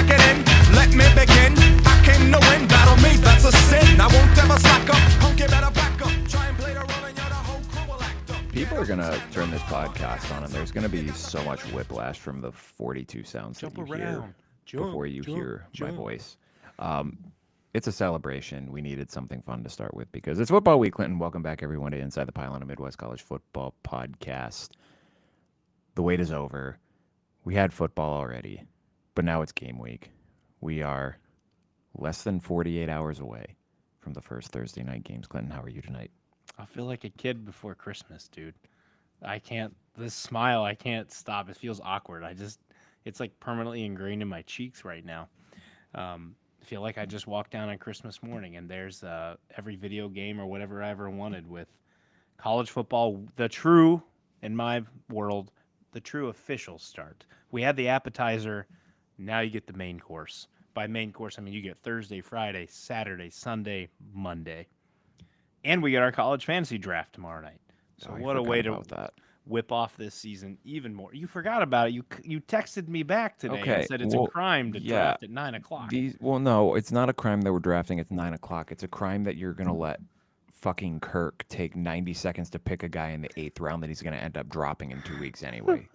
pack it in, let me begin. I came to win, battle me, that's a sin. I won't ever slack up, punk, you better back up. Try and play the role and you're the whole crew will act up. People are going to turn this podcast on, and there's going to be so much whiplash from the 42 sounds that you hear before you hear my voice. It's a celebration. We needed something fun to start with because it's football week, Clinton. Welcome back, everyone, to Inside the Pylon, a Midwest College football podcast. The wait is over. We had football already, but now it's game week. We are less than 48 hours away from the first Thursday night games. Clinton, how are you tonight? I feel like a kid before Christmas, dude. This smile, I can't stop. It feels awkward. It's like permanently ingrained in my cheeks right now. I feel like I just walked down on Christmas morning and there's every video game or whatever I ever wanted with college football, in my world, the true official start. We had the appetizer, now you get the main course. By main course, I mean you get Thursday, Friday, Saturday, Sunday, Monday. And we get our college fantasy draft tomorrow night. So what a way to whip off this season even more. You forgot about it. You texted me back today and said it's a crime to draft at 9 o'clock. No, it's not a crime that we're drafting at 9 o'clock. It's a crime that you're going to let fucking Kirk take 90 seconds to pick a guy in the 8th round that he's going to end up dropping in 2 weeks anyway.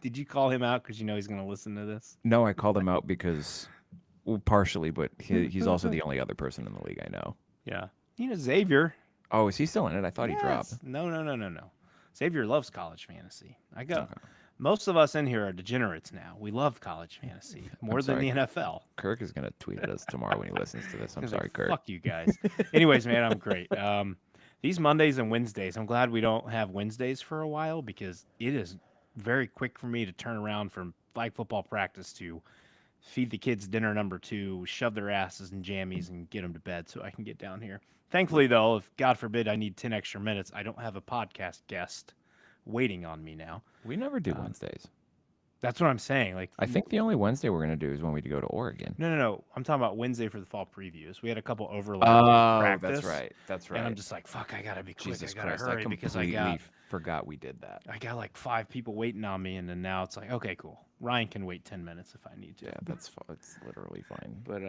Did you call him out because you know he's going to listen to this? No, I called him out because, partially, but he's also the only other person in the league I know. Yeah. Xavier. Oh, is he still in it? I thought he dropped. No. Xavier loves college fantasy. Most of us in here are degenerates now. We love college fantasy more than the NFL. Kirk is going to tweet at us tomorrow when he listens to this. I'm sorry, Kirk. Fuck you guys. Anyways, man, I'm great. These Mondays and Wednesdays, I'm glad we don't have Wednesdays for a while because it is very quick for me to turn around from flag football practice to feed the kids dinner number 2, shove their asses in jammies, and get them to bed so I can get down here. Thankfully, though, if God forbid I need 10 extra minutes, I don't have a podcast guest waiting on me now. We never do Wednesdays. That's what I'm saying. I think the only Wednesday we're going to do is when we go to Oregon. No. I'm talking about Wednesday for the fall previews. We had a couple overlaps. That's right. And I'm just like, fuck, I got to be quick. Jesus I got to Christ, hurry because I forgot we did that. I got like 5 people waiting on me, and then now it's like, okay, cool. Ryan can wait 10 minutes if I need to. Yeah, it's literally fine. But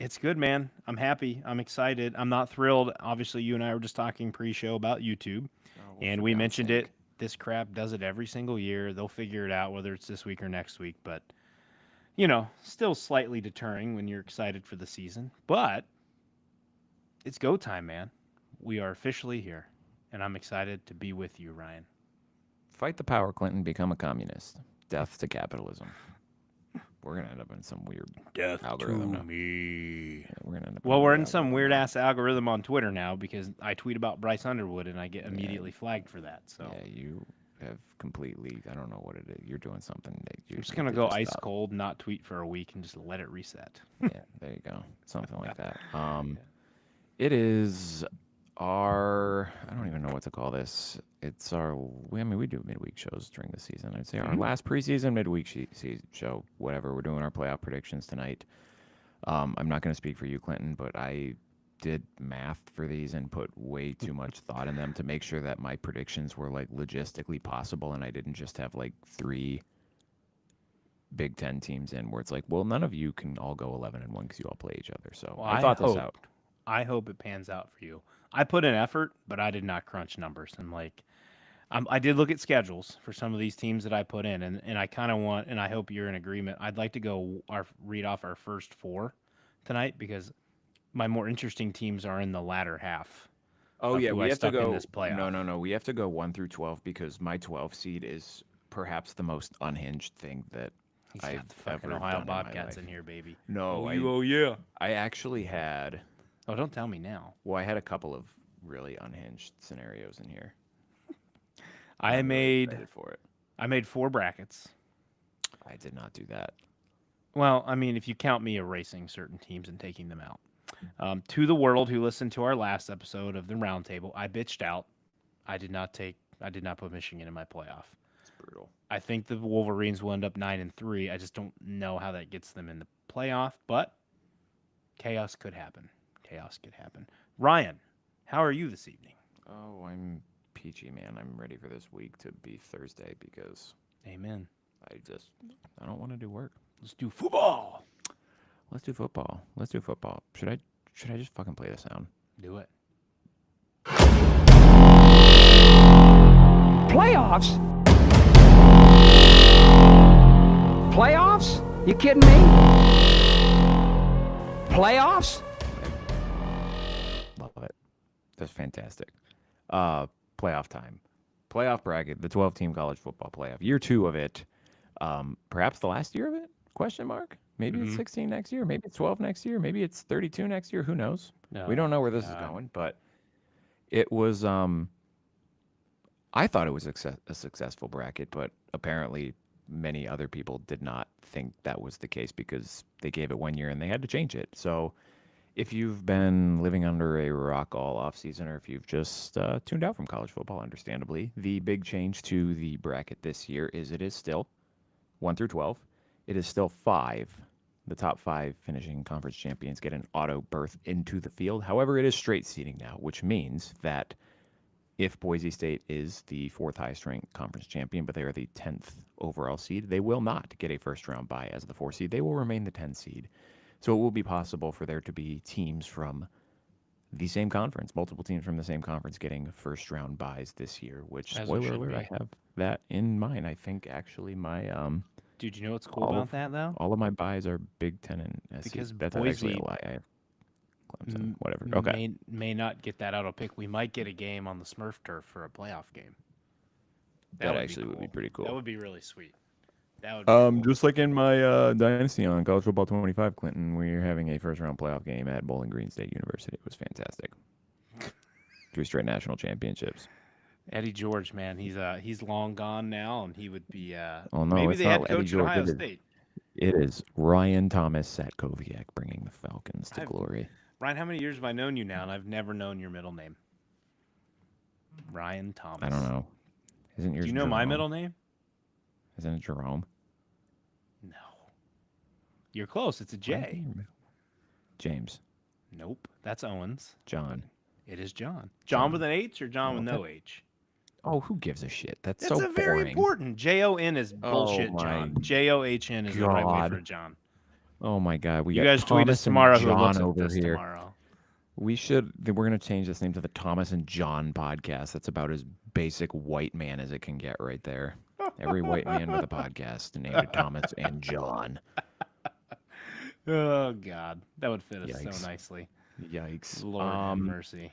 it's good, man. I'm happy. I'm excited. I'm not thrilled. Obviously, you and I were just talking pre-show about YouTube, and we mentioned it. This crap does it every single year. They'll figure it out, whether it's this week or next week. But, still slightly deterring when you're excited for the season. But it's go time, man. We are officially here, and I'm excited to be with you, Ryan. Fight the power, Clinton. Become a communist. Death to capitalism. We're going to end up in some weird algorithm now. Me. Yeah, we're in some weird-ass algorithm on Twitter now because I tweet about Bryce Underwood, and I get immediately flagged for that. So yeah, you have completely, I don't know what it is. You're doing something. I'm just going to go ice cold, not tweet for a week, and just let it reset. Yeah, there you go. Something like that. It is I don't even know what to call this. It's we do midweek shows during the season. I'd say our last preseason midweek show, whatever. We're doing our playoff predictions tonight. I'm not going to speak for you, Clinton, but I did math for these and put way too much thought in them to make sure that my predictions were logistically possible and I didn't just have 3 Big Ten teams in where it's none of you can all go 11-1 because you all play each other. So I thought this out. I hope it pans out for you. I put in effort, but I did not crunch numbers. And I did look at schedules for some of these teams that I put in, and I kind of want, and I hope you're in agreement. I'd like to go read off our first 4 tonight because my more interesting teams are in the latter half. Oh yeah, we have to go. In this playoff. No. We have to go 1 through 12 because my 12 seed is perhaps the most unhinged thing that I've got the fucking ever Ohio done Bobcats in in here, baby. No, yeah. I actually had. Oh, don't tell me now. Well, I had a couple of really unhinged scenarios in here. I made 4 brackets. I did not do that. Well, I mean, if you count me erasing certain teams and taking them out. To the world who listened to our last episode of the Roundtable, I bitched out. I did not put Michigan in my playoff. It's brutal. I think the Wolverines will end up 9-3. I just don't know how that gets them in the playoff, but chaos could happen. Ryan, how are you this evening? Oh, I'm peachy, man. I'm ready for this week to be Thursday because amen. I don't want to do work. Let's do football. Let's do football. Should I just fucking play the sound? Do it. Playoffs? Playoffs? You kidding me? Playoffs? Love it. That's fantastic. Playoff time. Playoff bracket, the 12-team college football playoff. Year 2 of it. Perhaps the last year of it? Question mark? Maybe it's 16 next year. Maybe it's 12 next year. Maybe it's 32 next year. Who knows? No, we don't know where this is going, but it was I thought it was a successful bracket, but apparently many other people did not think that was the case because they gave it 1 year and they had to change it. So if you've been living under a rock all off season, or if you've just tuned out from college football, understandably, the big change to the bracket this year is it is still 1 through 12. It is still 5. The top 5 finishing conference champions get an auto berth into the field. However, it is straight seeding now, which means that if Boise State is the 4th highest ranked conference champion, but they are the 10th overall seed, they will not get a first round bye as the 4 seed. They will remain the 10 seed. So it will be possible for there to be teams from the same conference, multiple teams from the same conference getting first round buys this year, which, spoiler alert, I have that in mind. I think actually my Dude, you know what's cool about that though? all of my buys are Big Ten and SEC. Because That's Boise actually a lie. I have Clemson, whatever. Okay. May not get that auto pick. We might get a game on the Smurf turf for a playoff game. That actually would be pretty cool. That would be really sweet. That would be cool. Just like in my dynasty on College Football 25, Clinton, we're having a first round playoff game at Bowling Green State University. It was fantastic. 3 straight national championships. Eddie George, man, he's long gone now, and he would be. Oh no, maybe it's they not had Eddie coach at George. Ohio State. It is Ryan Thomas Satkowiak bringing the Falcons to glory. Ryan, how many years have I known you now, and I've never known your middle name? Ryan Thomas. I don't know. Isn't yours? Do you know my middle name? Isn't it Jerome? No. You're close. It's a J. James. Nope. That's Owens. John. It is John. John with an H or John with no H? Oh, who gives a shit? That's That's so a very boring. important. John is bullshit, my John. John is the right way for John. Oh my God, we You got guys tweet Thomas us tomorrow and who looks John at over this here. tomorrow. We're gonna change this name to the Thomas and John podcast. That's about as basic white man as it can get right there. Every white man with a podcast named Thomas and John. Oh God, that would fit us Yikes. so nicely. Yikes. Lord have mercy.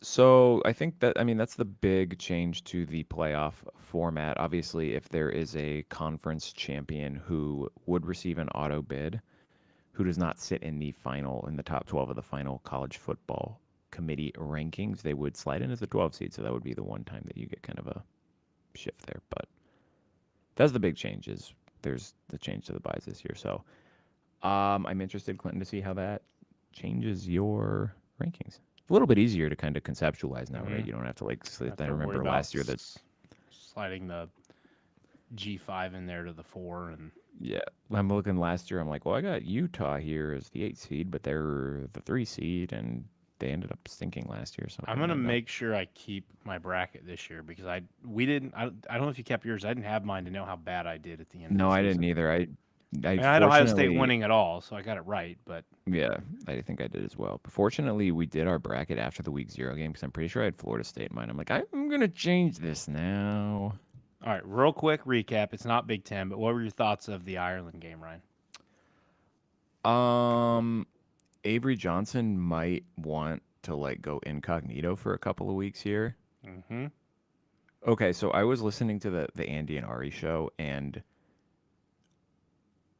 So I think that's the big change to the playoff format. Obviously, if there is a conference champion who would receive an auto bid, who does not sit in the top 12 of the final college football committee rankings, they would slide in as a 12 seed. So that would be the one time that you get kind of a shift there. But that's the big change. Is there's the change to the buys this year. So I'm interested, Clinton, to see how that changes your rankings. A little bit easier to kind of conceptualize now, right? You don't have to I remember last year that sliding the G5 in there to the 4 and yeah, I'm looking last year. I'm like, well, I got Utah here as the 8 seed, but they're the 3 seed, and they ended up stinking last year. So I'm gonna make sure I keep my bracket this year because I don't know if you kept yours. I didn't have mine to know how bad I did at the end. No, of the I season. didn't either. I had Ohio State winning it all, so I got it right. But yeah, I think I did as well. But fortunately, we did our bracket after the week 0 game because I'm pretty sure I had Florida State in mind. I'm like, I'm gonna change this now. All right, real quick recap. It's not Big Ten, but what were your thoughts of the Ireland game, Ryan? Avery Johnson might want to go incognito for a couple of weeks here. Mm-hmm. Okay, so I was listening to the Andy and Ari show, and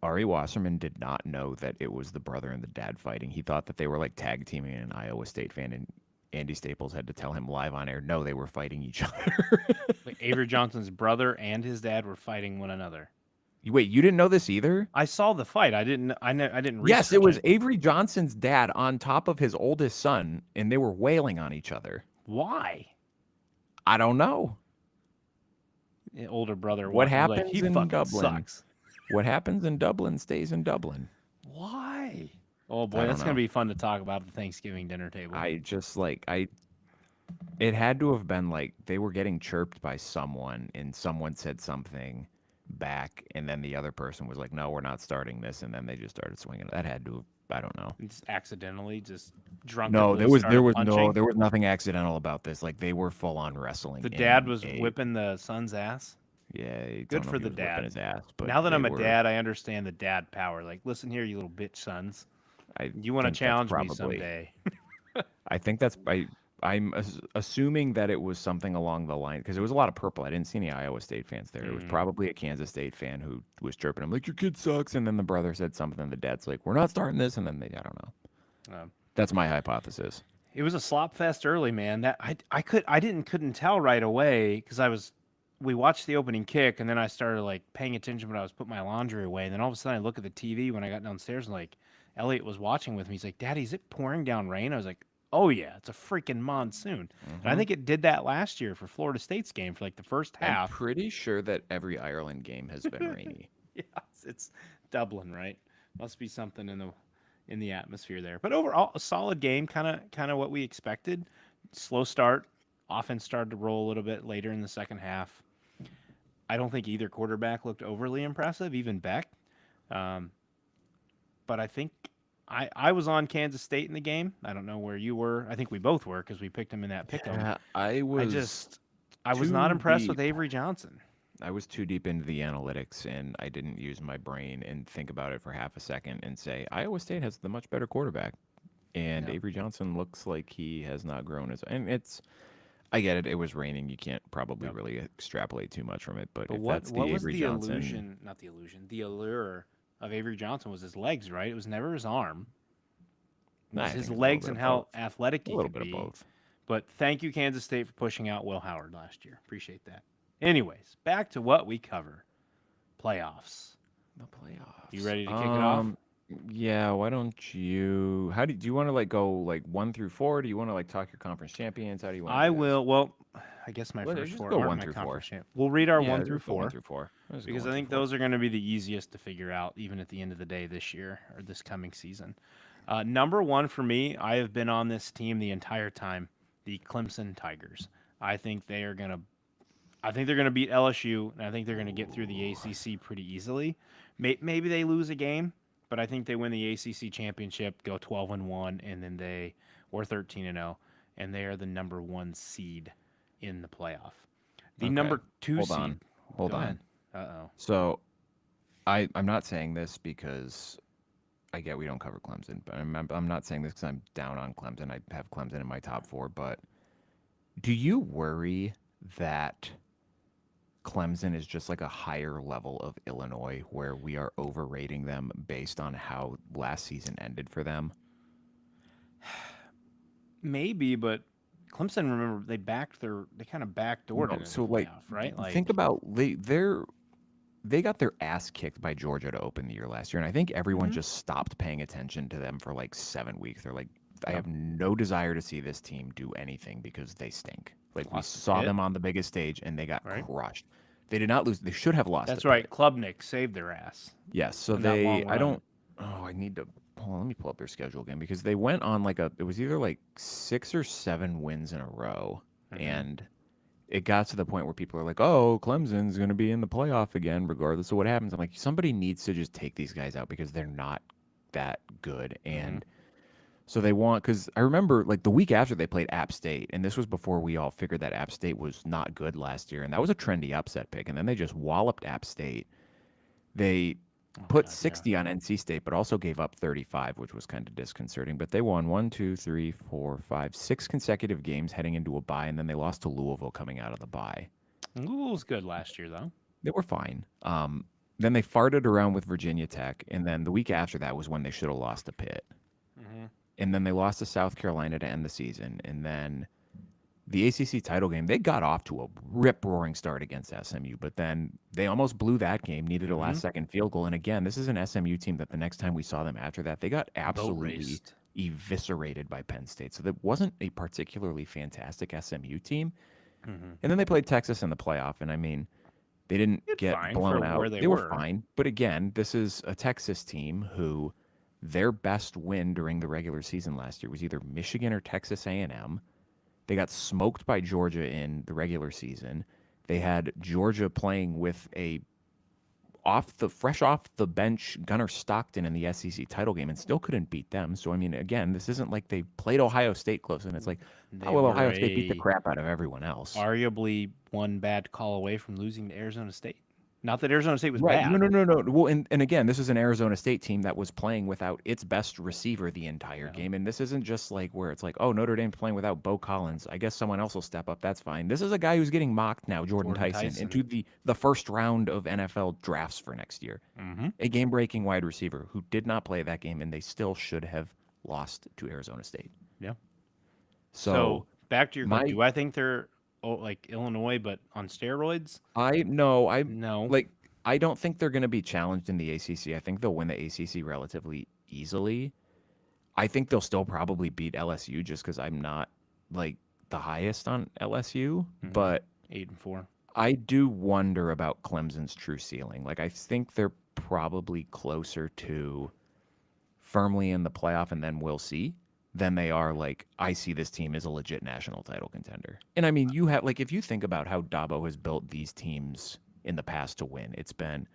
Ari Wasserman did not know that it was the brother and the dad fighting. He thought that they were tag teaming an Iowa State fan, and Andy Staples had to tell him live on air, no, they were fighting each other. Avery Johnson's brother and his dad were fighting one another. Wait, you didn't know this either? I saw the fight. I didn't. Yes, it was Avery Johnson's dad on top of his oldest son, and they were wailing on each other. Why? I don't know. Older brother. What happens he in fucking Dublin? Sucks. What happens in Dublin stays in Dublin. Why? Oh boy, that's gonna be fun to talk about at the Thanksgiving dinner table. It had to have been they were getting chirped by someone, and someone said something back, and then the other person was like, "No, we're not starting this," and then they just started swinging. That had to, I don't know. Just accidentally, just No, drunkenly started punching. there was nothing accidental about this. Like they were full on wrestling. The in dad was a- whipping the son's ass. Yeah, I Good don't know for if he the was whipping dad. his ass, but Now that they I'm a were, dad, I understand the dad power. Like, listen here, you little bitch sons. I You want to think that's challenge me probably. someday? I think that's I'm assuming that it was something along the line because there was a lot of purple. I didn't see any Iowa State fans there. It was probably a Kansas State fan who was chirping him like, "Your kid sucks," and then the brother said something. And the dad's like, "We're not starting this," and then I don't know. Um, That's my hypothesis. It was a slop fest early, man. That I couldn't tell right away because we watched the opening kick and then I started like paying attention when I was putting my laundry away. And then all of a sudden I look at the TV when I got downstairs and like Elliot was watching with me. He's like, "Daddy, is it pouring down rain?" I was like, "Oh yeah, it's a freaking monsoon." And I think it did that last year for Florida State's game for like the first I'm half. pretty sure that every Ireland game has been rainy. Yeah, it's Dublin, right? Must be something in the atmosphere there. But overall, a solid game, kind of what we expected. Slow start, offense started to roll a little bit later in the second half. I don't think either quarterback looked overly impressive, even Beck. But I think I was on Kansas State in the game. I don't know where you were. I think we both were because we picked him in that pick 'em. Yeah, I was not too impressed with deep. Avery Johnson. I was too deep into the analytics and I didn't use my brain and think about it for half a second and say Iowa State has the much better quarterback. And Yeah. Avery Johnson looks like he has not grown as and it's I get it, it was raining. You can't probably really extrapolate too much from it, but if What that's the what was Avery the Johnson illusion? Not the illusion. The allure of Avery Johnson was his legs, right? It was never his arm. It I was think his it's a little legs bit and of how both. athletic a he little could bit be. of both. But thank you, Kansas State, for pushing out Will Howard last year. Appreciate that. Anyways, back to what we cover. Playoffs. The playoffs. You ready to kick it off? Yeah, why don't you do you want to like go like 1 through 4? Do you want to like talk your conference champions? How do you want to I will. Well, I guess my Well, first just four go aren't 1 my through 4. conference champ. We'll read our Yeah, 1 through just go 4 1 through 4. Just go because 1 I through think 4. those are going to be the easiest to figure out, even at the end of the day this year or this coming season. Number 1 for me, I have been on this team the entire time, the Clemson Tigers. I think they're going to beat LSU, and I think they're going to get through the ACC pretty easily. Maybe they lose a game, but I think they win the ACC championship, go 12-1, and then or 13-0, and they are the number 1 seed in the playoff. The Okay. number 2 Hold seed. on. Hold Go on. ahead. Uh-oh. So I'm not saying this because I get we don't cover Clemson, but I'm not saying this because I'm down on Clemson. I have Clemson in my top 4, but do you worry that Clemson is just like a higher level of Illinois where we are overrating them based on how last season ended for them? Maybe, but Clemson, remember, they kind of backdoored it in So the like playoff, right? Like, think about they got their ass kicked by Georgia to open the year last year, and I think everyone just stopped paying attention to them for like 7 weeks. They're like, I have no desire to see this team do anything because they stink. Like we Lost to saw Pitt. them on the biggest stage and they got Right. crushed. They did not lose. They should have lost. that's to right. Pitt. Klubnik saved their ass. Yes. So in that long I run. don't. Oh, I need to. Hold on, let me pull up their schedule again because they went on like it was either like 6 or 7 wins in a row, and it got to the point where people are like, "Oh, Clemson's going to be in the playoff again, regardless of what happens." I'm like, somebody needs to just take these guys out because they're not that good. And so they want because I remember like the week after they played App State, and this was before we all figured that App State was not good last year, and that was a trendy upset pick. And then they just walloped App State. They put 60 on NC State, but also gave up 35, which was kind of disconcerting. But they won 1, 2, 3, 4, 5, 6 consecutive games heading into a bye, and then they lost to Louisville coming out of the bye. Louisville was good last year, though. They were fine. Then they farted around with Virginia Tech, and then the week after that was when they should have lost to Pitt. And then they lost to South Carolina to end the season. And then the ACC title game, they got off to a rip-roaring start against SMU, but then they almost blew that game, needed a last-second field goal. And again, this is an SMU team that the next time we saw them after that, they got absolutely raced. eviscerated by Penn State. So that wasn't a particularly fantastic SMU team. And then they played Texas in the playoff, and I mean, they didn't get fine blown for out. where They were. were fine. But again, this is a Texas team who their best win during the regular season last year was either Michigan or Texas A&M. They got smoked by Georgia in the regular season. They had Georgia playing with a fresh off the bench Gunnar Stockton in the SEC title game and still couldn't beat them. So I mean, again, this isn't like they played Ohio State close, and it's like, They oh well, were Ohio State beat the crap out of everyone else. arguably one bad call away from losing to Arizona State. Not that Arizona State was Right. bad. No. Well, and again, this is an Arizona State team that was playing without its best receiver the entire game. And this isn't just like where it's like, oh, Notre Dame's playing without Bo Collins. I guess someone else will step up. That's fine. This is a guy who's getting mocked now, Jordan Tyson, into the first round of NFL drafts for next year. Mm-hmm. A game-breaking wide receiver who did not play that game, and they still should have lost to Arizona State. Yeah. So back to your question. Do I think they're like Illinois but on steroids? No. No. I don't think they're going to be challenged in the ACC. I think they'll win the ACC relatively easily. I think they'll still probably beat LSU just because I'm not like the highest on LSU. Mm-hmm. But 8-4. I do wonder about Clemson's true ceiling. Like I think they're probably closer to firmly in the playoff and then we'll see than they are like I see this team as a legit national title contender. And I mean, you have like if you think about how Dabo has built these teams in the past to win. It's been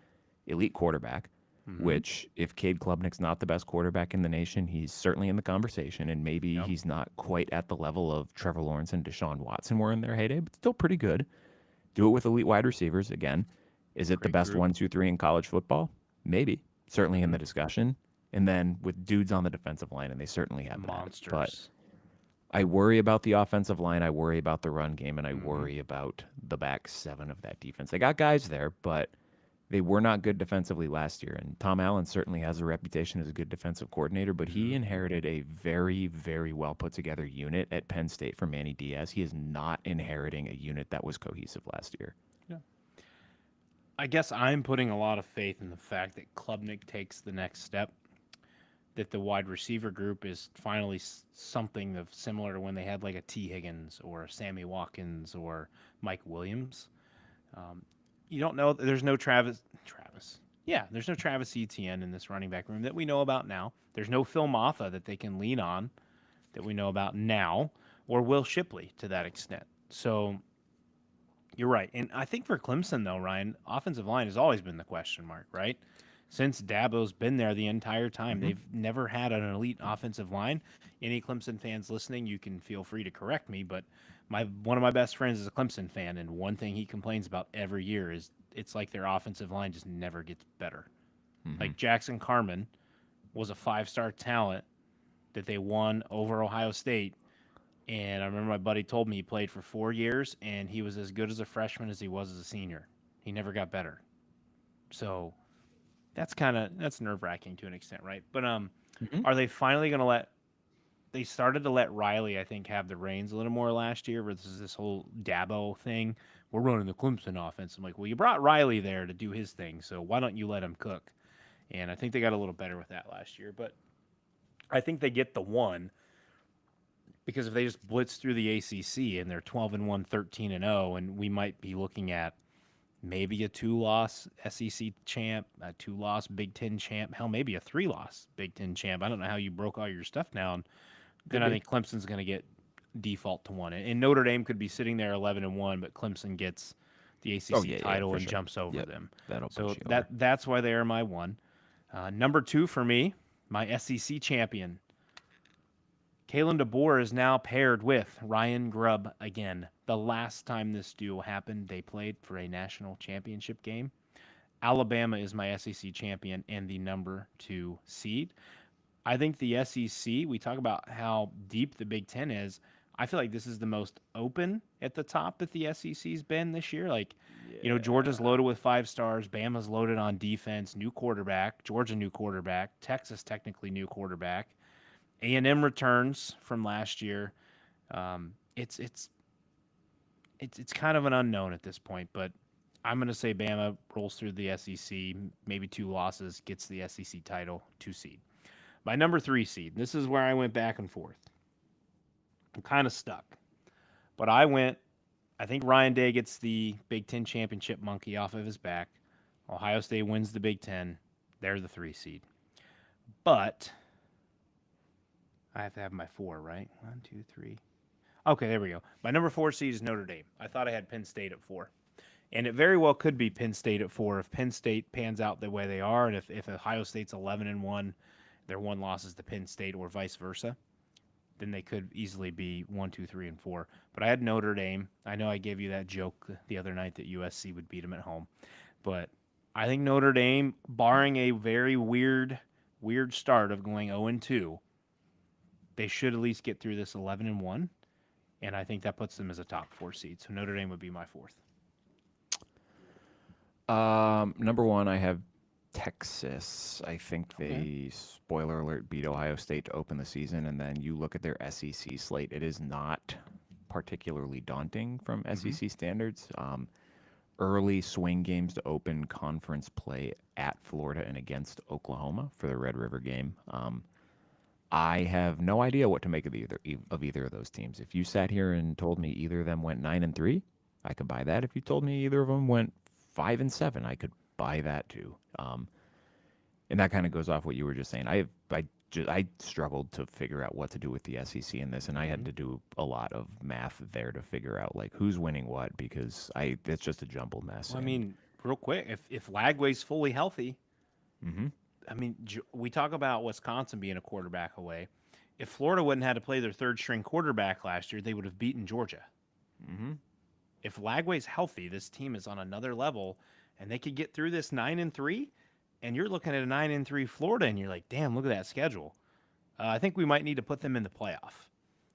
elite quarterback, which if Cade Klubnik's not the best quarterback in the nation, he's certainly in the conversation, and maybe he's not quite at the level of Trevor Lawrence and Deshaun Watson were in their heyday, but still pretty good. Do it with elite wide receivers. Again, is it the best 1, 2, 3 in college football? Maybe. Certainly in the discussion. And then with dudes on the defensive line, and they certainly have monsters. But I worry about the offensive line. I worry about the run game, and I worry about the back seven of that defense. They got guys there, but they were not good defensively last year. And Tom Allen certainly has a reputation as a good defensive coordinator, but he inherited a very, very well put together unit at Penn State from Manny Diaz. He is not inheriting a unit that was cohesive last year. Yeah. I guess I'm putting a lot of faith in the fact that Klubnik takes the next step. That the wide receiver group is finally something of similar to when they had like a T. Higgins or Sammy Watkins or Mike Williams. You don't know. There's no Travis. Yeah, there's no Travis Etienne in this running back room that we know about now. There's no Phil Maffa that they can lean on that we know about now, or Will Shipley to that extent. So you're right. And I think for Clemson, though, Ryan, offensive line has always been the question mark, right? Since Dabo's been there the entire time, they've never had an elite offensive line. Any Clemson fans listening, you can feel free to correct me, but one of my best friends is a Clemson fan, and one thing he complains about every year is it's like their offensive line just never gets better. Like Jackson Carman was a 5-star talent that they won over Ohio State, and I remember my buddy told me he played for 4 years, and he was as good as a freshman as he was as a senior. He never got better. So that's nerve-wracking to an extent, right? But are they finally going to they started to let Riley, I think, have the reins a little more last year versus this whole Dabo thing. We're running the Clemson offense. I'm like, well, you brought Riley there to do his thing, so why don't you let him cook? And I think they got a little better with that last year. But I think they get the one because if they just blitz through the ACC and they're 12-1, 13-0, and we might be looking at maybe a 2-loss SEC champ, a 2-loss Big Ten champ, hell, maybe a 3-loss Big Ten champ. I don't know how you broke all your stuff down. Then I think Clemson's going to get default to one. And Notre Dame could be sitting there 11-1, but Clemson gets the ACC title and jumps over them. So that's why they are my one. Number 2 for me, my SEC champion. Kalen DeBoer is now paired with Ryan Grubb again. The last time this duo happened, they played for a national championship game. Alabama is my SEC champion and the number 2 seed. I think the SEC, we talk about how deep the Big Ten is. I feel like this is the most open at the top that the SEC's been this year. Like, Georgia's loaded with 5 stars. Bama's loaded on defense, new quarterback. Georgia, new quarterback. Texas, technically new quarterback. A&M returns from last year. It's kind of an unknown at this point, but I'm going to say Bama rolls through the SEC, maybe 2 losses, gets the SEC title, 2 seed. My number 3 seed, this is where I went back and forth. I'm kind of stuck. But I think Ryan Day gets the Big Ten championship monkey off of his back. Ohio State wins the Big Ten. They're the 3 seed. But I have to have my 4, right? 1, 2, 3. Okay, there we go. My number 4 seed is Notre Dame. I thought I had Penn State at 4. And it very well could be Penn State at 4 if Penn State pans out the way they are, and if Ohio State's 11-1, their one loss is to Penn State, or vice versa, then they could easily be 1, 2, 3, and 4. But I had Notre Dame. I know I gave you that joke the other night that USC would beat them at home, but I think Notre Dame, barring a very weird start of going 0-2, they should at least get through this 11-1, and I think that puts them as a top 4 seed. So Notre Dame would be my 4th. Number 1, I have Texas. I think they, spoiler alert, beat Ohio State to open the season, and then you look at their SEC slate. It is not particularly daunting from SEC standards. Early swing games to open conference play at Florida and against Oklahoma for the Red River game. I have no idea what to make of either of those teams. If you sat here and told me either of them went 9-3, I could buy that. If you told me either of them went 5-7, I could buy that too. And that kind of goes off what you were just saying. I struggled to figure out what to do with the SEC in this, and I had to do a lot of math there to figure out like who's winning what, because it's just a jumbled mess. Well, I mean, real quick, if Lagway's fully healthy, I mean, we talk about Wisconsin being a quarterback away. If Florida wouldn't have had to play their third string quarterback last year, they would have beaten Georgia. If Lagway's healthy, this team is on another level, and they could get through this 9-3. And you're looking at a 9-3 Florida, and you're like, damn, look at that schedule. I think we might need to put them in the playoff,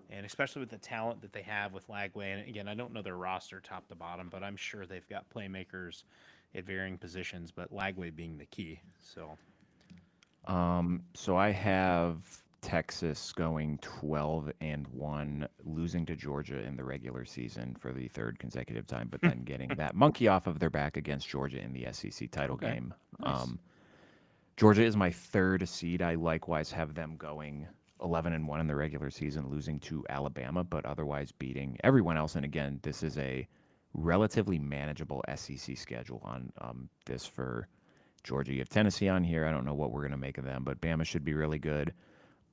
and especially with the talent that they have with Lagway. And again, I don't know their roster top to bottom, but I'm sure they've got playmakers at varying positions, but Lagway being the key. So I have Texas going 12-1, losing to Georgia in the regular season for the 3rd consecutive time, but then getting that monkey off of their back against Georgia in the SEC title game. Nice. Georgia is my 3rd seed. I likewise have them going 11-1 in the regular season, losing to Alabama, but otherwise beating everyone else. And again, this is a relatively manageable SEC schedule on this for Georgia. You have Tennessee on here. I don't know what we're going to make of them, but Bama should be really good.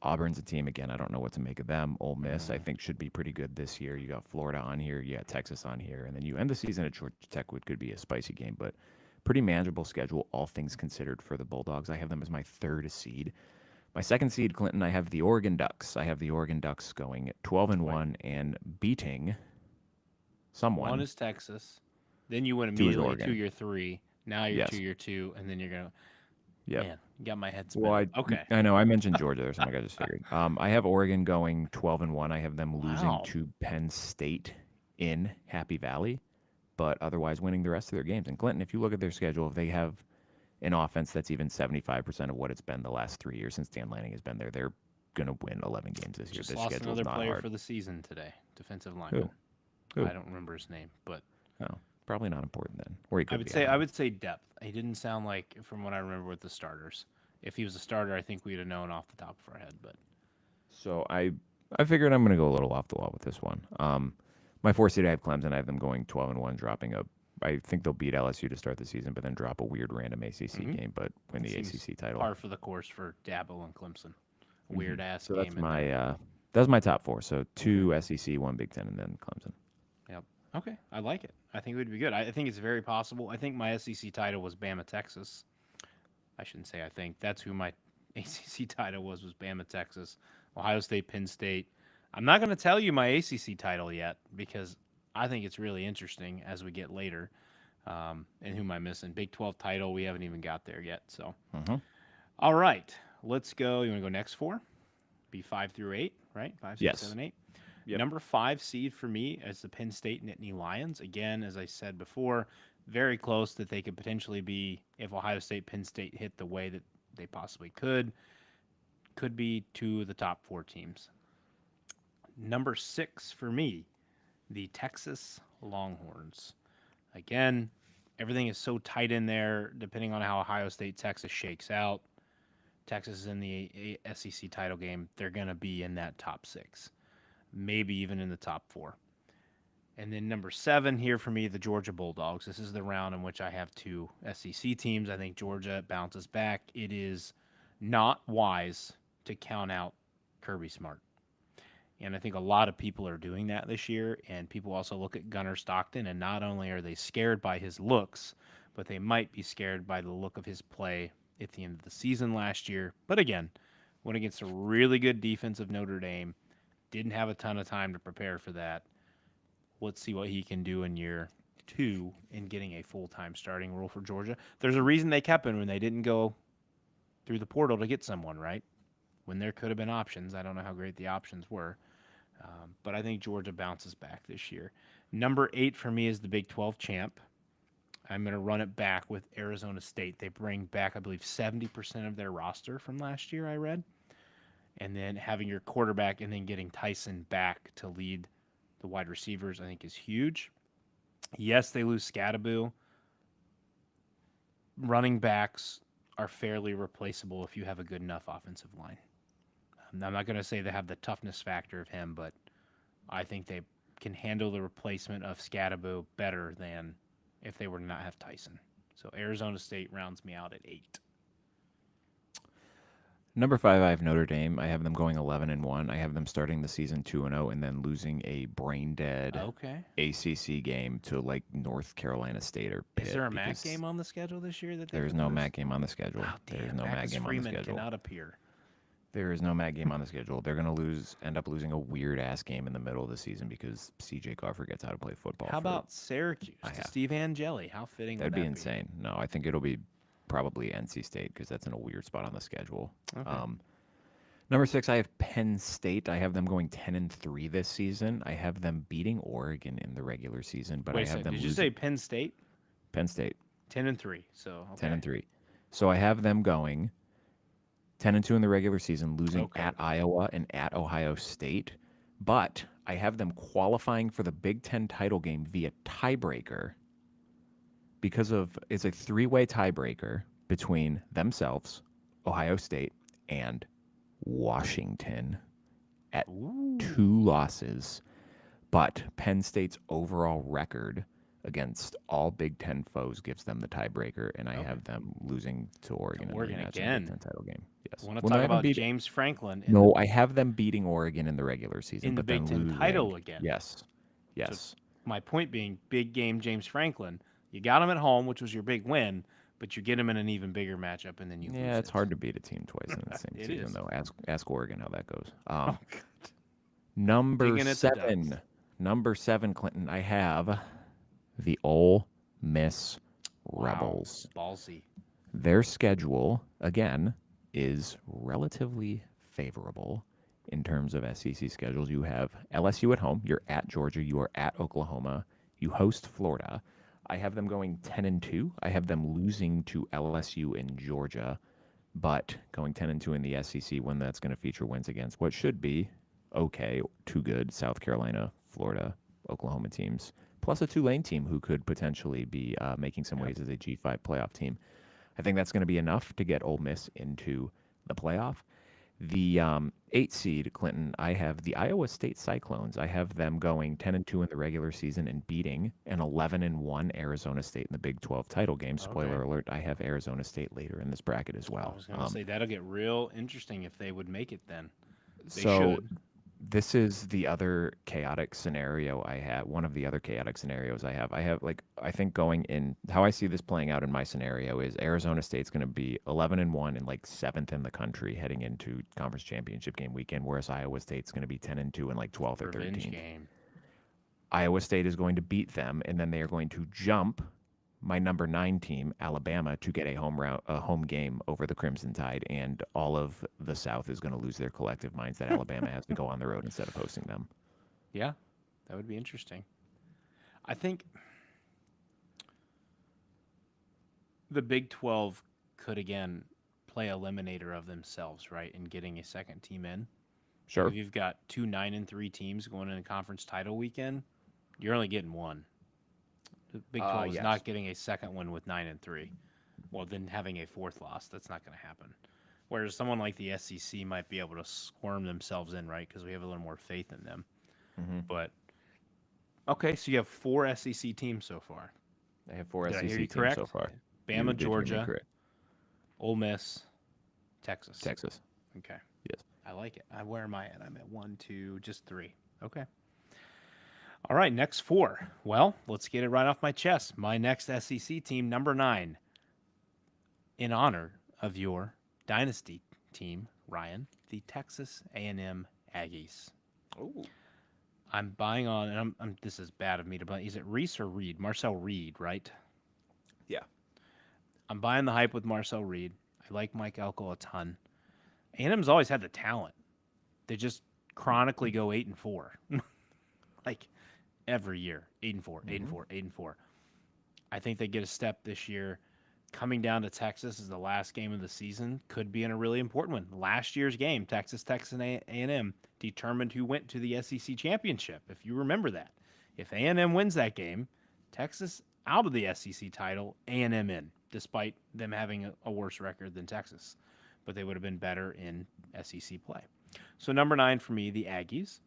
Auburn's a team, again, I don't know what to make of them. Ole Miss, I think, should be pretty good this year. You got Florida on here. You got Texas on here. And then you end the season at Georgia Tech, which could be a spicy game, but pretty manageable schedule, all things considered, for the Bulldogs. I have them as my 3rd seed. My 2nd seed, Clinton, I have the Oregon Ducks. I have the Oregon Ducks going 12-1 and beating someone. 1 is Texas. Then you went 2 is immediately Oregon. 2 year 3. Now you're Yes. 2 year 2, and then you're going to... Yep. Man, you got my head spinning. Well, Okay. I know I mentioned Georgia there, something I just figured. I have Oregon going 12-1. I have them losing Wow. to Penn State in Happy Valley, but otherwise winning the rest of their games. And Clinton, if you look at their schedule, if they have an offense that's even 75% of what it's been the last 3 years since Dan Lanning has been there, they're going to win 11 games this year. Just This lost schedule is another not player hard. for the season today. Defensive lineman. Who? I don't remember his name, but Oh, probably not important then. Or he could I would say depth. He didn't sound like, from what I remember, with the starters. If he was a starter, I think we'd have known off the top of our head. But So I figured I'm going to go a little off the wall with this one. My 4th seed, I have Clemson. I have them going 12-1, dropping I think they'll beat LSU to start the season, but then drop a weird random ACC game, but win the seems ACC title. par for the course for Dabo and Clemson. Weird ass So game. that's my top 4. So 2 SEC, 1 Big Ten, and then Clemson. Yep. Okay, I like it. I think it would be good. I think it's very possible. I think my SEC title was Bama, Texas. I shouldn't say I think. That's who my ACC title was Bama, Texas. Ohio State, Penn State. I'm not going to tell you my ACC title yet because I think it's really interesting as we get later. And who am I missing? Big 12 title. We haven't even got there yet. So, All right. Let's go. You want to go next 4? Be 5 through 8, right? 5, 6, Yes. 7, 8. Yep. Number 5 seed for me is the Penn State Nittany Lions. Again, as I said before, very close that they could potentially be, if Ohio State, Penn State hit the way that they possibly could be 2 of the top 4 teams. Number 6 for me, the Texas Longhorns. Again, everything is so tight in there, depending on how Ohio State, Texas shakes out. Texas is in the SEC title game. They're going to be in that top 6, maybe even in the top 4. And then number 7 here for me, the Georgia Bulldogs. This is the round in which I have 2 SEC teams. I think Georgia bounces back. It is not wise to count out Kirby Smart. And I think a lot of people are doing that this year. And people also look at Gunnar Stockton, and not only are they scared by his looks, but they might be scared by the look of his play at the end of the season last year. But again, went against a really good defense of Notre Dame. Didn't have a ton of time to prepare for that. Let's see what he can do in year 2 in getting a full-time starting role for Georgia. There's a reason they kept him when they didn't go through the portal to get someone, right? When there could have been options. I don't know how great the options were. But I think Georgia bounces back this year. Number 8 for me is the Big 12 champ. I'm going to run it back with Arizona State. They bring back, I believe, 70% of their roster from last year, I read. And then having your quarterback and then getting Tyson back to lead the wide receivers, I think, is huge. Yes, they lose Scadaboo. Running backs are fairly replaceable if you have a good enough offensive line. I'm not going to say they have the toughness factor of him, but I think they can handle the replacement of Scadaboo better than if they were to not have Tyson. So Arizona State rounds me out at 8. Number 5, I have Notre Dame. I have them going 11-1. I have them starting the season 2-0 and then losing a brain dead ACC game to like North Carolina State or Pitt. Is there a MAC game on the schedule this year? There's no MAC game on the schedule. Oh, damn. There's no MAC game on the schedule. Cannot appear. There is no MAC game on the schedule. They're going to end up losing a weird ass game in the middle of the season because CJ Carr forgets how to play football. How about Syracuse to Steve Angeli? How fitting would that be? That'd be insane. No, I think it'll be probably NC State because that's in a weird spot on the schedule. Okay. Number 6, I have Penn State. I have them going 10-3 this season. I have them beating Oregon in the regular season, but I have them. Did you say Penn State? Penn State. 10-3. So okay. 10-3. So I have them going 10-2 in the regular season, losing at Iowa and at Ohio State. But I have them qualifying for the Big Ten title game via tiebreaker because it's a 3-way tiebreaker between themselves, Ohio State, and Washington at 2 losses. But Penn State's overall record against all Big Ten foes gives them the tiebreaker, and I have them losing to Oregon in the rematch again. in the Big Ten title game. Yes. I want to talk about James Franklin. No, I have them beating Oregon in the regular season. In the Big Ten title again. Yes. Yes. So my point being, big game James Franklin. You got him at home, which was your big win, but you get him in an even bigger matchup, and then you lose. Yeah, it's hard to beat a team twice in the same season, though. Ask Oregon how that goes. Number 7, Clinton, I have the Ole Miss Rebels. Ballsy. Their schedule, again, is relatively favorable in terms of SEC schedules. You have LSU at home. You're at Georgia. You are at Oklahoma. You host Florida. I have them going 10-2. I have them losing to LSU in Georgia, but going 10-2 in the SEC when that's going to feature wins against what should be okay, too good, South Carolina, Florida, Oklahoma teams, plus a Tulane team who could potentially be making some waves as a G5 playoff team. I think that's going to be enough to get Ole Miss into the playoff. The 8 seed, Clinton, I have the Iowa State Cyclones. I have them going 10-2 in the regular season and beating an 11-1 Arizona State in the Big 12 title game. Spoiler alert, I have Arizona State later in this bracket as well. I was going to say, that'll get real interesting if they would make it then. They so should. This is the other chaotic scenario I have. One of the other chaotic scenarios I have. I think going in, how I see this playing out in my scenario is Arizona State's going to be 11-1 and like 7th in the country heading into conference championship game weekend, whereas Iowa State's going to be 10-2 and like 12th or 13th. Game. Iowa State is going to beat them, and then they are going to jump my number 9 team, Alabama, to get a home game over the Crimson Tide, and all of the South is going to lose their collective minds that Alabama has to go on the road instead of hosting them. Yeah, that would be interesting. I think the Big 12 could, again, play eliminator of themselves, right, in getting a second team in. Sure. If you've got 2 9-3 teams going in a conference title weekend, you're only getting one. The Big 12 is not getting a second one with 9-3. Well, then having a 4th loss, that's not going to happen. Whereas someone like the SEC might be able to squirm themselves in, right, because we have a little more faith in them. Mm-hmm. But, okay, so you have 4 SEC teams so far. I have 4 Did SEC I hear you teams correct? so far. Bama, Georgia, Ole Miss, Texas. Texas. Okay. Yes. I like it. Where am I at? I'm at 1, 2, just 3. Okay. All right, next 4. Well, let's get it right off my chest. My next SEC team, number 9, in honor of your dynasty team, Ryan, the Texas A&M Aggies. Ooh. I'm buying on, and I'm this is bad of me to buy. Is it Reese or Reed? Marcel Reed, right? Yeah. I'm buying the hype with Marcel Reed. I like Mike Elko a ton. A&M's always had the talent. They just chronically go 8-4, like every year, 8-4, 8-4, 8-4. I think they get a step this year. Coming down to Texas is the last game of the season. Could be in a really important one. Last year's game, Texas and A&M determined who went to the SEC championship. If you remember that, if A&M wins that game, Texas out of the SEC title, A&M in, despite them having a worse record than Texas, but they would have been better in SEC play. So number 9 for me, the Aggies.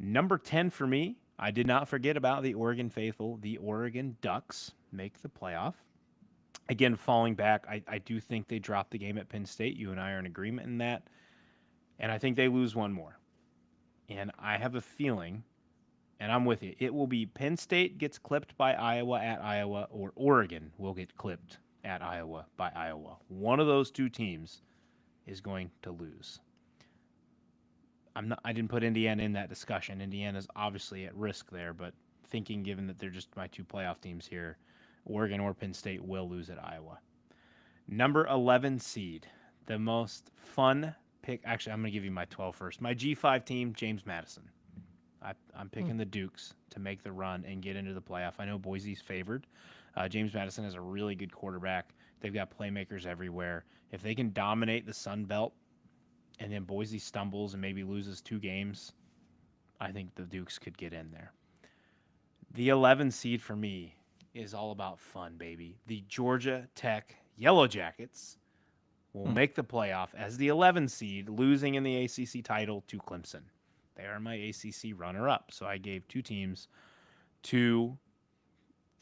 Number 10 for me, I did not forget about the Oregon faithful. The Oregon Ducks make the playoff. Again, falling back, I do think they dropped the game at Penn State. You and I are in agreement in that. And I think they lose one more. And I have a feeling, and I'm with you, it will be Penn State gets clipped by Iowa at Iowa, or Oregon will get clipped at Iowa by Iowa. One of those two teams is going to lose. I didn't put Indiana in that discussion. Indiana's obviously at risk there, but thinking given that they're just my 2 playoff teams here, Oregon or Penn State will lose at Iowa. Number 11 seed, the most fun pick. Actually, I'm going to give you my 12 first. My G5 team, James Madison. I'm picking the Dukes to make the run and get into the playoff. I know Boise's favored. James Madison is a really good quarterback. They've got playmakers everywhere. If they can dominate the Sun Belt and then Boise stumbles and maybe loses 2 games, I think the Dukes could get in there. The 11 seed for me is all about fun, baby. The Georgia Tech Yellow Jackets will make the playoff as the 11 seed, losing in the ACC title to Clemson. They are my ACC runner-up, so I gave 2 teams to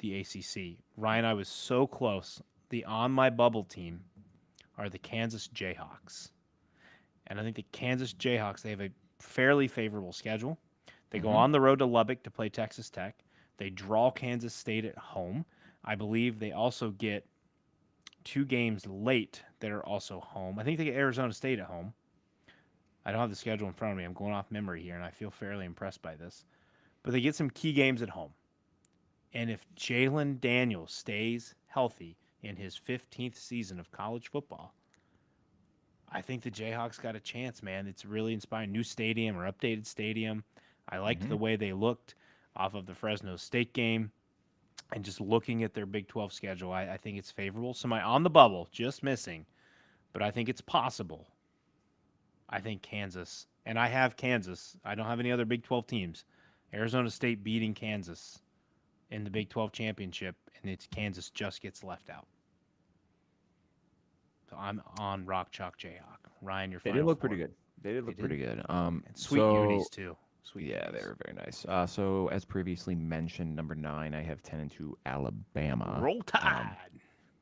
the ACC. Ryan, I was so close. The on my bubble team are the Kansas Jayhawks. And I think the Kansas Jayhawks, they have a fairly favorable schedule. They go on the road to Lubbock to play Texas Tech. They draw Kansas State at home. I believe they also get 2 games late that are also home. I think they get Arizona State at home. I don't have the schedule in front of me. I'm going off memory here, and I feel fairly impressed by this. But they get some key games at home. And if Jalen Daniels stays healthy in his 15th season of college football, I think the Jayhawks got a chance, man. It's really inspiring. New stadium or updated stadium. I liked the way they looked off of the Fresno State game. And just looking at their Big 12 schedule, I think it's favorable. So my on the bubble, just missing. But I think it's possible. I think Kansas. And I have Kansas. I don't have any other Big 12 teams. Arizona State beating Kansas in the Big 12 championship. And it's Kansas just gets left out. So I'm on Rock Chalk Jayhawk. Ryan, your final They did look 4. pretty good. They did look pretty good. And Sweet so, Unis, too. Sweet Yeah, Unis. they were very nice. So, as previously mentioned, number 9, I have 10-2 Alabama. Roll Tide.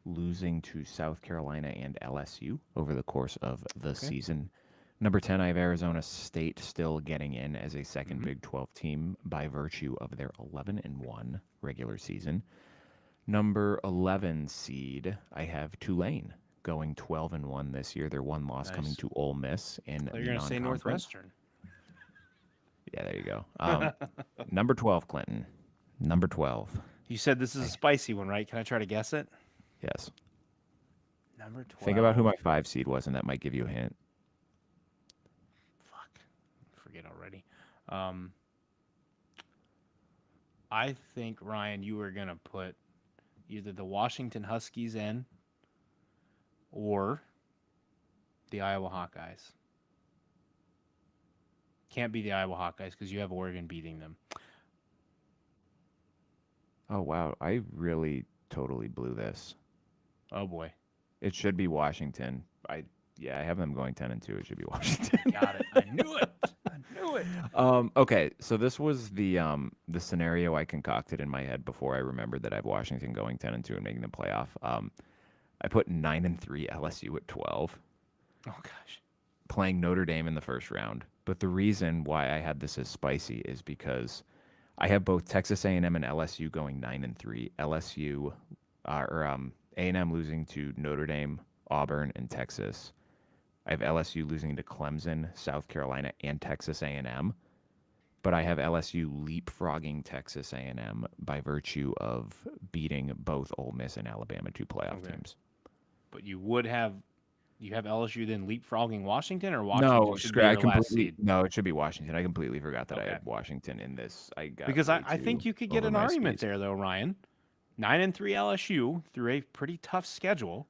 Losing to South Carolina and LSU over the course of the season. Number 10, I have Arizona State still getting in as a second Big 12 team by virtue of their 11-1 regular season. Number 11 seed, I have Tulane going 12-1 this year. Their one loss coming to Ole Miss in the You're going to say non-conference. Northwestern. Yeah, there you go. Number 12, Clinton. Number 12. You said this is a spicy one, right? Can I try to guess it? Yes. Number 12. Think about who my 5 seed was, and that might give you a hint. Fuck. Forget already. I think, Ryan, you were going to put either the Washington Huskies in or the Iowa Hawkeyes. Can't be the Iowa Hawkeyes because you have Oregon beating them. Oh, wow. I really totally blew this. Oh, boy. It should be Washington. I have them going 10-2. It should be Washington. Got it. I knew it. I knew it. Okay, so this was the scenario I concocted in my head before I remembered that I have Washington going 10-2 and making the playoff. I put 9-3 LSU at 12. Oh, gosh. playing Notre Dame in the first round. But the reason why I had this as spicy is because I have both Texas A&M and LSU going 9-3. LSU A&M losing to Notre Dame, Auburn, and Texas. I have LSU losing to Clemson, South Carolina, and Texas A&M. But I have LSU leapfrogging Texas A&M by virtue of beating both Ole Miss and Alabama, 2 playoff teams. But you have LSU then leapfrogging Washington, or Washington No, should be your last seed? No, it should be Washington. I completely forgot that I had Washington in this. Because I think you could get an argument there, though, Ryan. 9-3 LSU through a pretty tough schedule.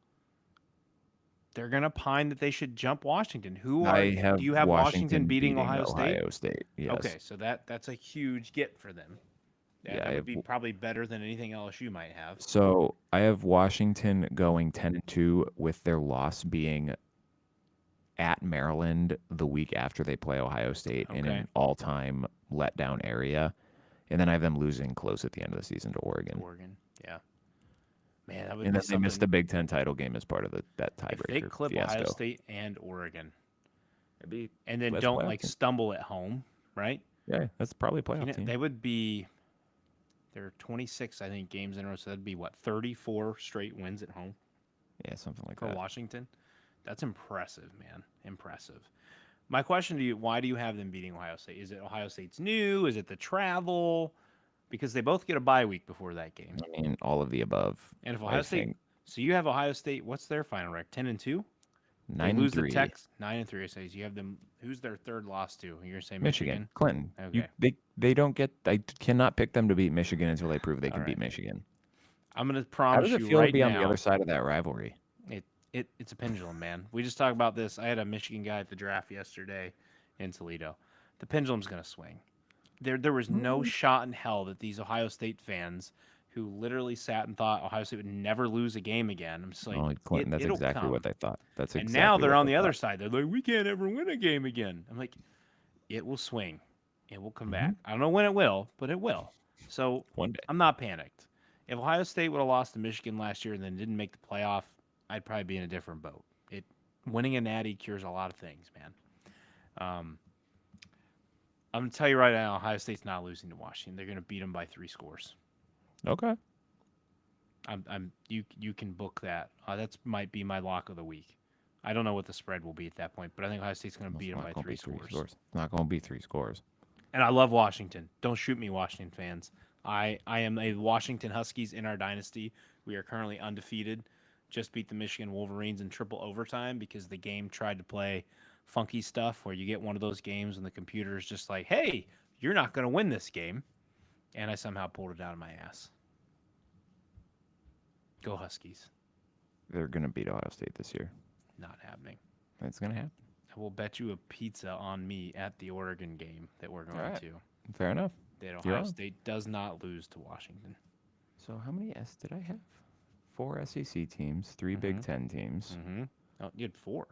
They're gonna pine that they should jump Washington. Do you have Washington beating Ohio State? Yes. Okay, so that's a huge get for them. That would be probably better than anything LSU might have. So I have Washington going 10-2 with their loss being at Maryland the week after they play Ohio State in an all-time letdown area, and then I have them losing close at the end of the season to Oregon. Yeah. Man, that would and be then they missed the Big Ten title game as part of that tiebreaker. If they clip fiasco. Ohio State and Oregon, and then West don't playoff team. stumble at home, right? Yeah, that's probably a playoff team. They would be. There are 26, I think, games in a row, so that'd be 34 straight wins at home. Yeah, something like for that. Washington. That's impressive, man. Impressive. My question to you: why do you have them beating Ohio State? Is it Ohio State's new? Is it the travel? Because they both get a bye week before that game. I mean, all of the above. And if Ohio State, so you have Ohio State. What's their final record? 10-2. 9-3. Lose the Texas 9-3. I say you have them. Who's their third loss to? You're gonna say Michigan? Clinton. Okay. They don't get. I cannot pick them to beat Michigan until they prove they can beat Michigan. I'm gonna promise you. How does it feel to be now, on the other side of that rivalry? It's a pendulum, man. We just talked about this. I had a Michigan guy at the draft yesterday in Toledo. The pendulum's gonna swing. There was no shot in hell that these Ohio State fans who literally sat and thought Ohio State would never lose a game again. I'm just like, Clinton, that's exactly come. what they thought. That's exactly. And now they're on the other side. They're like, we can't ever win a game again. I'm like, it will swing. It will come back. I don't know when it will, but it will. So one day. I'm not panicked. If Ohio State would have lost to Michigan last year and then didn't make the playoff, I'd probably be in a different boat. Winning a natty cures a lot of things, man. I'm gonna tell you right now, Ohio State's not losing to Washington. They're gonna beat them by 3 scores. Okay. You can book that. That's might be my lock of the week. I don't know what the spread will be at that point, but I think Ohio State's going to beat them by 3 scores. It's not going to be 3 scores. And I love Washington. Don't shoot me, Washington fans. I am a Washington Huskies in our dynasty. We are currently undefeated. Just beat the Michigan Wolverines in triple overtime because the game tried to play funky stuff where you get one of those games and the computer is just like, hey, you're not going to win this game. And I somehow pulled it out of my ass. Go Huskies. They're going to beat Ohio State this year. Not happening. It's going to happen. I will bet you a pizza on me at the Oregon game that we're going to. Fair enough. That Ohio State does not lose to Washington. So how many S did I have? 4 SEC teams, 3 Big Ten teams. Oh, you had 4.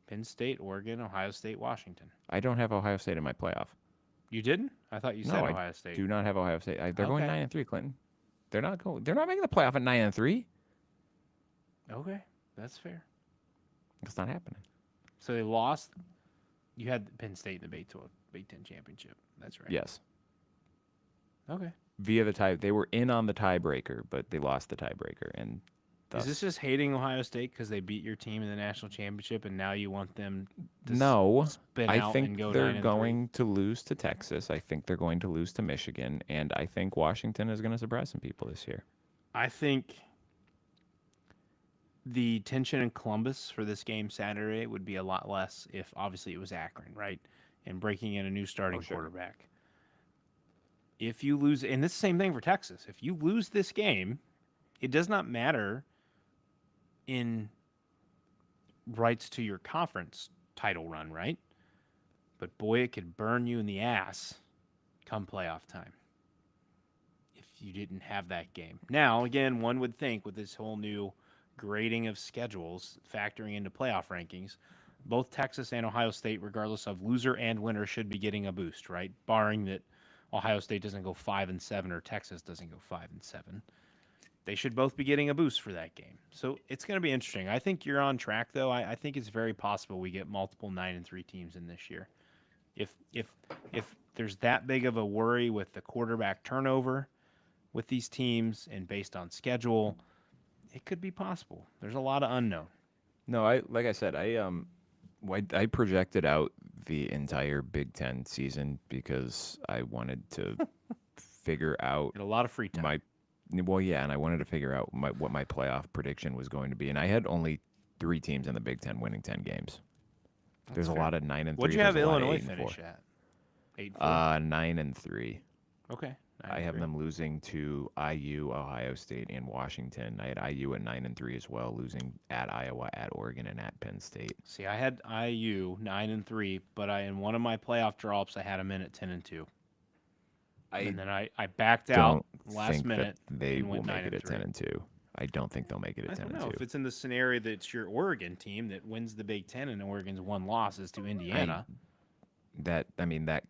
Penn State, Oregon, Ohio State, Washington. I don't have Ohio State in my playoff. You didn't? I thought you said Ohio State. I do not have Ohio State. They're going 9-3, Clinton. They're not making the playoff at 9-3. Okay, that's fair. It's not happening. So they lost. You had Penn State in the Big Ten championship. That's right. Yes. Okay. Via the tie, they were in on the tiebreaker, but they lost the tiebreaker. And is this just hating Ohio State because they beat your team in the national championship, and now you want them to spin out and go 9-3? They're going to lose to Texas. I think they're going to lose to Michigan, and I think Washington is going to surprise some people this year. I think the tension in Columbus for this game Saturday would be a lot less if obviously it was Akron, right? And breaking in a new starting quarterback. If you lose, and this is the same thing for Texas, if you lose this game, it does not matter in rights to your conference title run, right? But boy, it could burn you in the ass come playoff time if you didn't have that game. Now, again, one would think with this whole new grading of schedules factoring into playoff rankings, both Texas and Ohio State, regardless of loser and winner, should be getting a boost, right? Barring that Ohio State doesn't go 5-7 or Texas doesn't go 5-7. They should both be getting a boost for that game. So it's going to be interesting. I think you're on track, though. I think it's very possible we get multiple 9-3 teams in this year. If there's that big of a worry with the quarterback turnover with these teams and based on schedule, it could be possible. There's a lot of unknown. No, like I said, I projected out the entire Big Ten season because I wanted to figure out And a lot of free time. and I wanted to figure out what my playoff prediction was going to be, and I had only 3 teams in the Big Ten winning 10 games. There's a lot of 9-3. What'd you have there's a lot of Illinois 8-4. finish at? 8-4. 9-3. Okay. I have them losing to IU, Ohio State, and Washington. I had IU at 9-3 as well, losing at Iowa, at Oregon, and at Penn State. See, I had IU 9-3, but in one of my playoff drops, I had them in at 10-2. And then I backed out last minute. They and will went make it at 9-3. 10-2. I don't think they'll make it at I 10-2. don't know if it's in the scenario that it's your Oregon team that wins the Big Ten and Oregon's one loss is to Indiana. That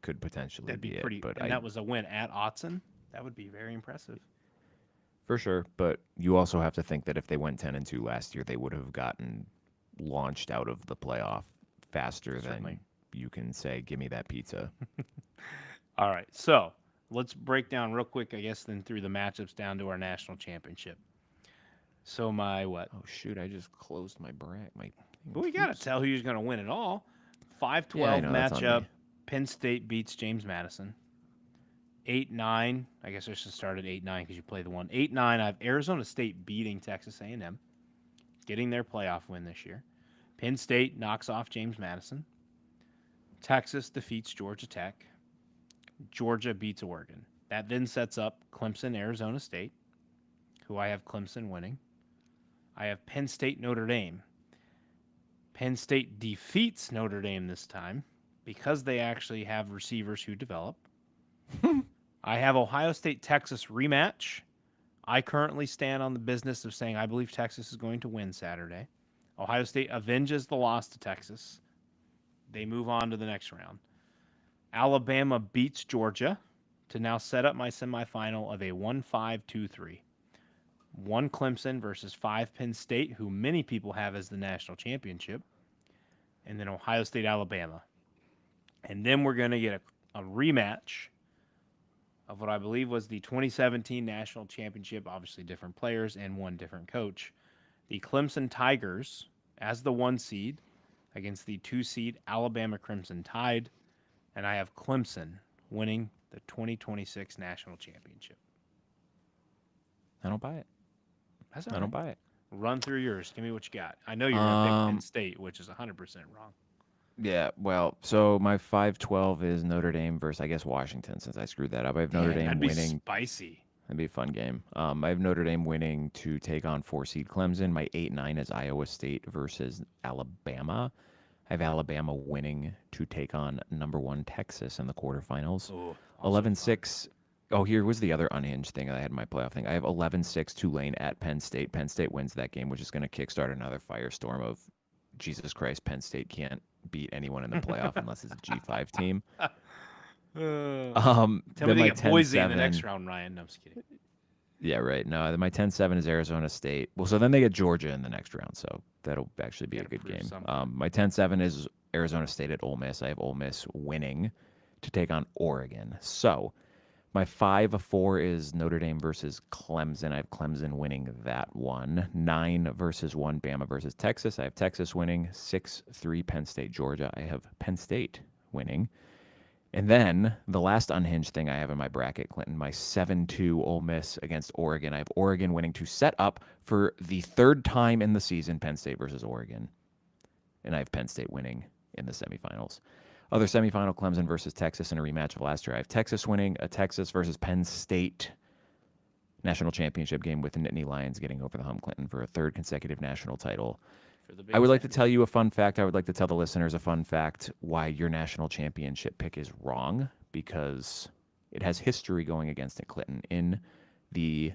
could potentially That'd be pretty. But that was a win at Autzen. That would be very impressive. For sure, but you also have to think that if they went 10-2 last year, they would have gotten launched out of the playoff faster Certainly. than you can say, "Give me that pizza." All right, so let's break down real quick, I guess, then through the matchups down to our national championship. So my what? Oh shoot! I just closed my bracket. But we got to tell who's going to win it all. 5-12 Yeah, I know, that's on matchup. me. Penn State beats James Madison. 8-9. I guess I should start at 8-9 because you play the one. 8-9. I have Arizona State beating Texas A&M, getting their playoff win this year. Penn State knocks off James Madison. Texas defeats Georgia Tech. Georgia beats Oregon. That then sets up Clemson, Arizona State, who I have Clemson winning. I have Penn State, Notre Dame. Penn State defeats Notre Dame this time because they actually have receivers who develop. I have Ohio State, Texas rematch. I currently stand on the business of saying I believe Texas is going to win Saturday. Ohio State avenges the loss to Texas. They move on to the next round. Alabama beats Georgia to now set up my semifinal of a 1-5-2-3. 1 Clemson versus 5 Penn State, who many people have as the national championship. And then Ohio State, Alabama. And then we're going to get a rematch of what I believe was the 2017 national championship, obviously different players and one different coach. The Clemson Tigers as the 1 seed against the 2 seed Alabama Crimson Tide. And I have Clemson winning the 2026 national championship. I don't buy it. That's all I right. don't buy it. Run through yours. Give me what you got. I know you're going to pick Penn State, which is 100% wrong. Yeah, well, so my 5-12 is Notre Dame versus, I guess, Washington, since I screwed that up. I have Notre Dame that'd be winning. spicy. That'd be a fun game. I have Notre Dame winning to take on 4-seed Clemson. My 8-9 is Iowa State versus Alabama. I have Alabama winning to take on number 1 Texas in the quarterfinals. 11-6. Oh, here was the other unhinged thing that I had in my playoff thing. I have 11-6 Tulane at Penn State. Penn State wins that game, which is going to kickstart another firestorm of Jesus Christ. Penn State can't beat anyone in the playoff unless it's a G5 team. Tell me they get Boise in the next round, Ryan. No, I'm just kidding. Yeah, right. No, my 10-7 is Arizona State. Well, so then they get Georgia in the next round, so that'll actually be a good prove game. something. My 10-7 is Arizona State at Ole Miss. I have Ole Miss winning to take on Oregon. So my 5-4 is Notre Dame versus Clemson. I have Clemson winning that one. 9 versus 1 Bama versus Texas. I have Texas winning. 6-3 Penn State Georgia. I have Penn State winning. And then the last unhinged thing I have in my bracket, Clinton, my 7-2 Ole Miss against Oregon. I have Oregon winning to set up for the 3rd time in the season, Penn State versus Oregon. And I have Penn State winning in the semifinals. Other semifinal, Clemson versus Texas in a rematch of last year. I have Texas winning, a Texas versus Penn State national championship game with the Nittany Lions getting over the hump, Clinton, for a 3rd consecutive national title. I would like to tell you a fun fact. I would like to tell the listeners a fun fact why your national championship pick is wrong, because it has history going against it, Clinton. In the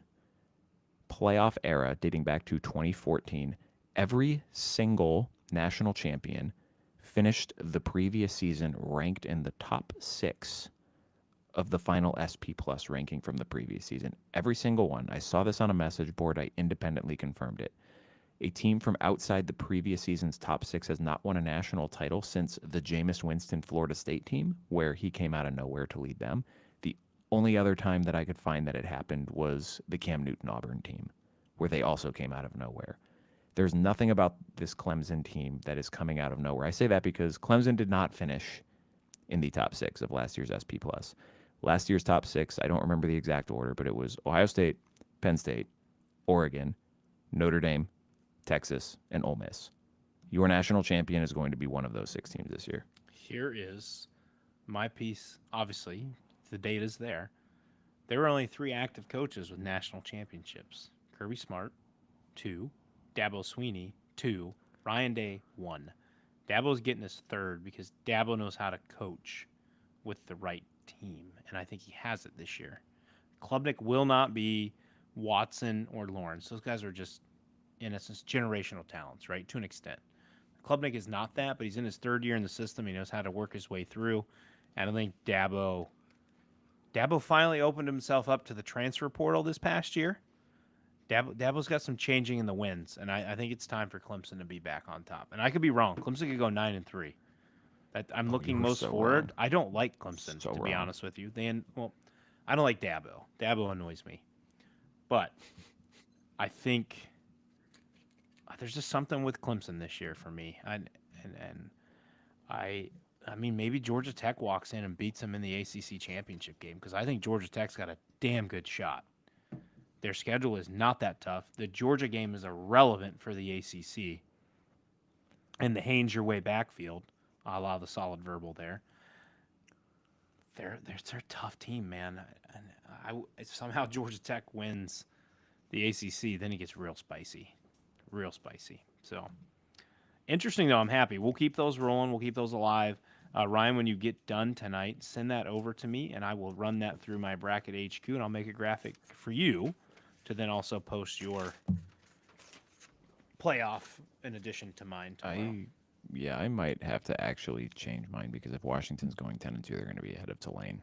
playoff era dating back to 2014, every single national champion finished the previous season ranked in the top 6 of the final SP Plus ranking from the previous season. Every single one. I saw this on a message board. I independently confirmed it. A team from outside the previous season's top 6 has not won a national title since the Jameis Winston Florida State team, where he came out of nowhere to lead them. The only other time that I could find that it happened was the Cam Newton Auburn team, where they also came out of nowhere. There's nothing about this Clemson team that is coming out of nowhere. I say that because Clemson did not finish in the top 6 of last year's SP Plus. Last year's top 6, I don't remember the exact order, but it was Ohio State, Penn State, Oregon, Notre Dame, Texas, and Ole Miss. Your national champion is going to be one of those 6 teams this year. Here is my piece. Obviously, the data's there. There were only 3 active coaches with national championships. Kirby Smart, 2. Dabo Swinney, 2. Ryan Day, 1. Dabo's getting his 3rd because Dabo knows how to coach with the right team, and I think he has it this year. Klubnik will not be Watson or Lawrence. Those guys are just, in essence, generational talents, right, to an extent. Klubnik is not that, but he's in his 3rd year in the system. He knows how to work his way through, and I think Dabo finally opened himself up to the transfer portal this past year. Dabo's got some changing in the winds, and I think it's time for Clemson to be back on top. And I could be wrong. Clemson could go 9-3. I'm looking most forward. I don't like Clemson, to be honest with you. I don't like Dabo. Dabo annoys me. But I think there's just something with Clemson this year for me. I mean, maybe Georgia Tech walks in and beats them in the ACC championship game because I think Georgia Tech's got a damn good shot. Their schedule is not that tough. The Georgia game is irrelevant for the ACC. And the Haynes your way backfield, a la the solid verbal there. They're a tough team, man. And if somehow Georgia Tech wins the ACC, then it gets real spicy. Real spicy. So, interesting, though. I'm happy. We'll keep those rolling. We'll keep those alive. Ryan, when you get done tonight, send that over to me, and I will run that through my bracket HQ, and I'll make a graphic for you to then also post your playoff in addition to mine tomorrow. I might have to actually change mine because if Washington's going 10-2, they're going to be ahead of Tulane.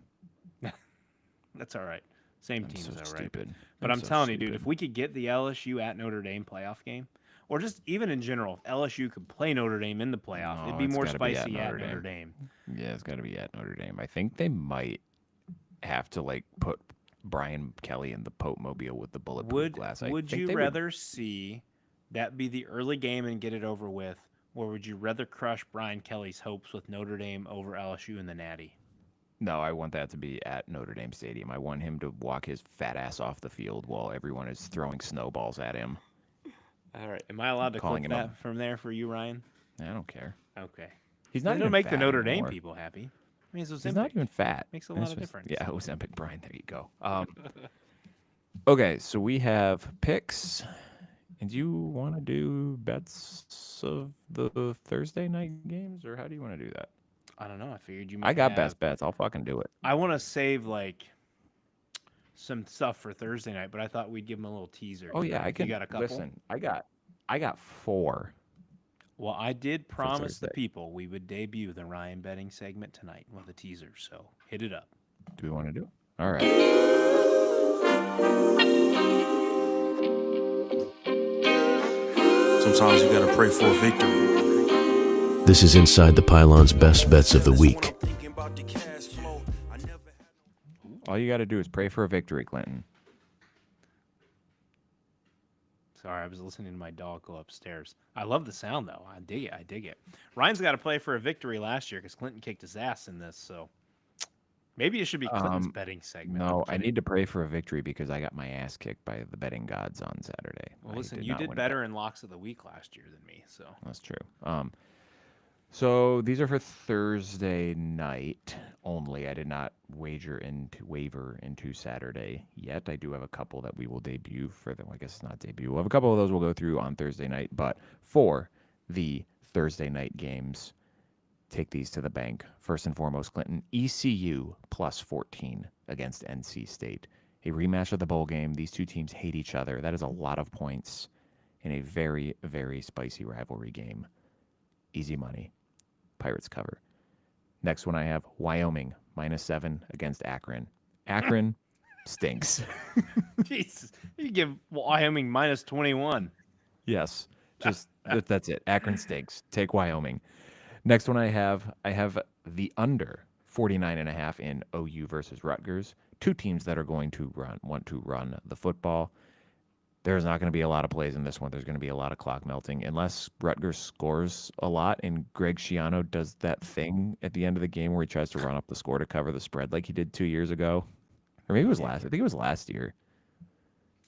That's all right. Same teams, so though, right? Stupid. But I'm telling you, dude, if we could get the LSU at Notre Dame playoff game, or just even in general, if LSU could play Notre Dame in the playoff, it'd be more spicy at Notre Dame. Yeah, it's got to be at Notre Dame. I think they might have to put Brian Kelly in the Pope Mobile with the bulletproof glass. Would you rather see that be the early game and get it over with, or would you rather crush Brian Kelly's hopes with Notre Dame over LSU in the Natty? No, I want that to be at Notre Dame Stadium. I want him to walk his fat ass off the field while everyone is throwing snowballs at him. All right. Am I allowed to clip that from there for you, Ryan? I don't care. Okay. He's not going to make the Notre Dame people happy. I mean, he's not even fat. Makes a lot of difference. Yeah, Ozempic Brian. There you go. Okay, so we have picks. And do you want to do bets of the Thursday night games, or how do you want to do that? I don't know. I figured you might I got best bets. I'll fucking do it. I want to save, some stuff for Thursday night, but I thought we'd give them a little teaser. Oh, yeah, I can. You got a couple? Listen, I got 4. Well, I did promise the people we would debut the Ryan betting segment tonight with a teaser, so hit it up. Do we want to do it? All right. Sometimes you gotta pray for a victory. This is Inside the Pylon's best bets of the week. All you got to do is pray for a victory, Clinton. Sorry, I was listening to my dog go upstairs. I love the sound, though. I dig it. Ryan's got to play for a victory last year because Clinton kicked his ass in this, so maybe it should be Clinton's betting segment. No, I need to pray for a victory because I got my ass kicked by the betting gods on Saturday. Well, listen, you did better in locks of the week last year than me, so. That's true. So these are for Thursday night only. I did not waver into Saturday yet. I do have a couple that we will debut for them. I guess it's not debut. We'll have a couple of those we'll go through on Thursday night. But for the Thursday night games, take these to the bank. First and foremost, Clinton, ECU plus 14 against NC State. A rematch of the bowl game. These two teams hate each other. That is a lot of points in a very, very spicy rivalry game. Easy money. Pirates cover. Next one I have Wyoming -7 against Akron. Akron stinks. Jesus, you give Wyoming -21. Yes, just that's it. Akron stinks. Take Wyoming. Next one I have the under 49.5 in OU versus Rutgers. Two teams that are going to want to run the football. There's not going to be a lot of plays in this one. There's going to be a lot of clock melting unless Rutgers scores a lot and Greg Schiano does that thing at the end of the game where he tries to run up the score to cover the spread like he did 2 years ago. Or maybe it was last. I think it was last year.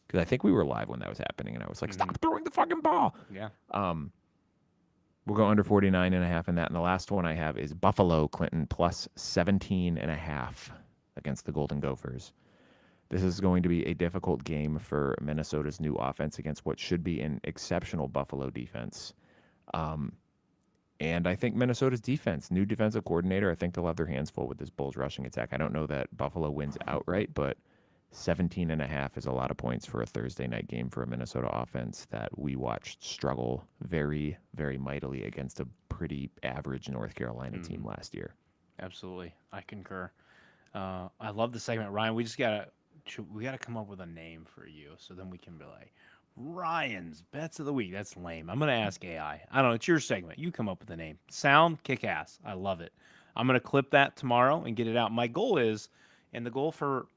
Because I think we were live when that was happening and I was like, stop throwing the fucking ball. Yeah. We'll go under 49.5 in that. And the last one I have is Buffalo Clinton plus 17.5 against the Golden Gophers. This is going to be a difficult game for Minnesota's new offense against what should be an exceptional Buffalo defense. And I think Minnesota's defense, new defensive coordinator, I think they'll have their hands full with this Bulls rushing attack. I don't know that Buffalo wins outright, but 17.5 is a lot of points for a Thursday night game for a Minnesota offense that we watched struggle very, very mightily against a pretty average North Carolina team last year. Absolutely. I concur. I love the segment, Ryan. We gotta come up with a name for you, so then we can be like, Ryan's Bets of the Week. That's lame. I'm gonna ask AI. I don't know. It's your segment. You come up with a name. Sound kick ass. I love it. I'm gonna clip that tomorrow and get it out. My goal is, and the goal for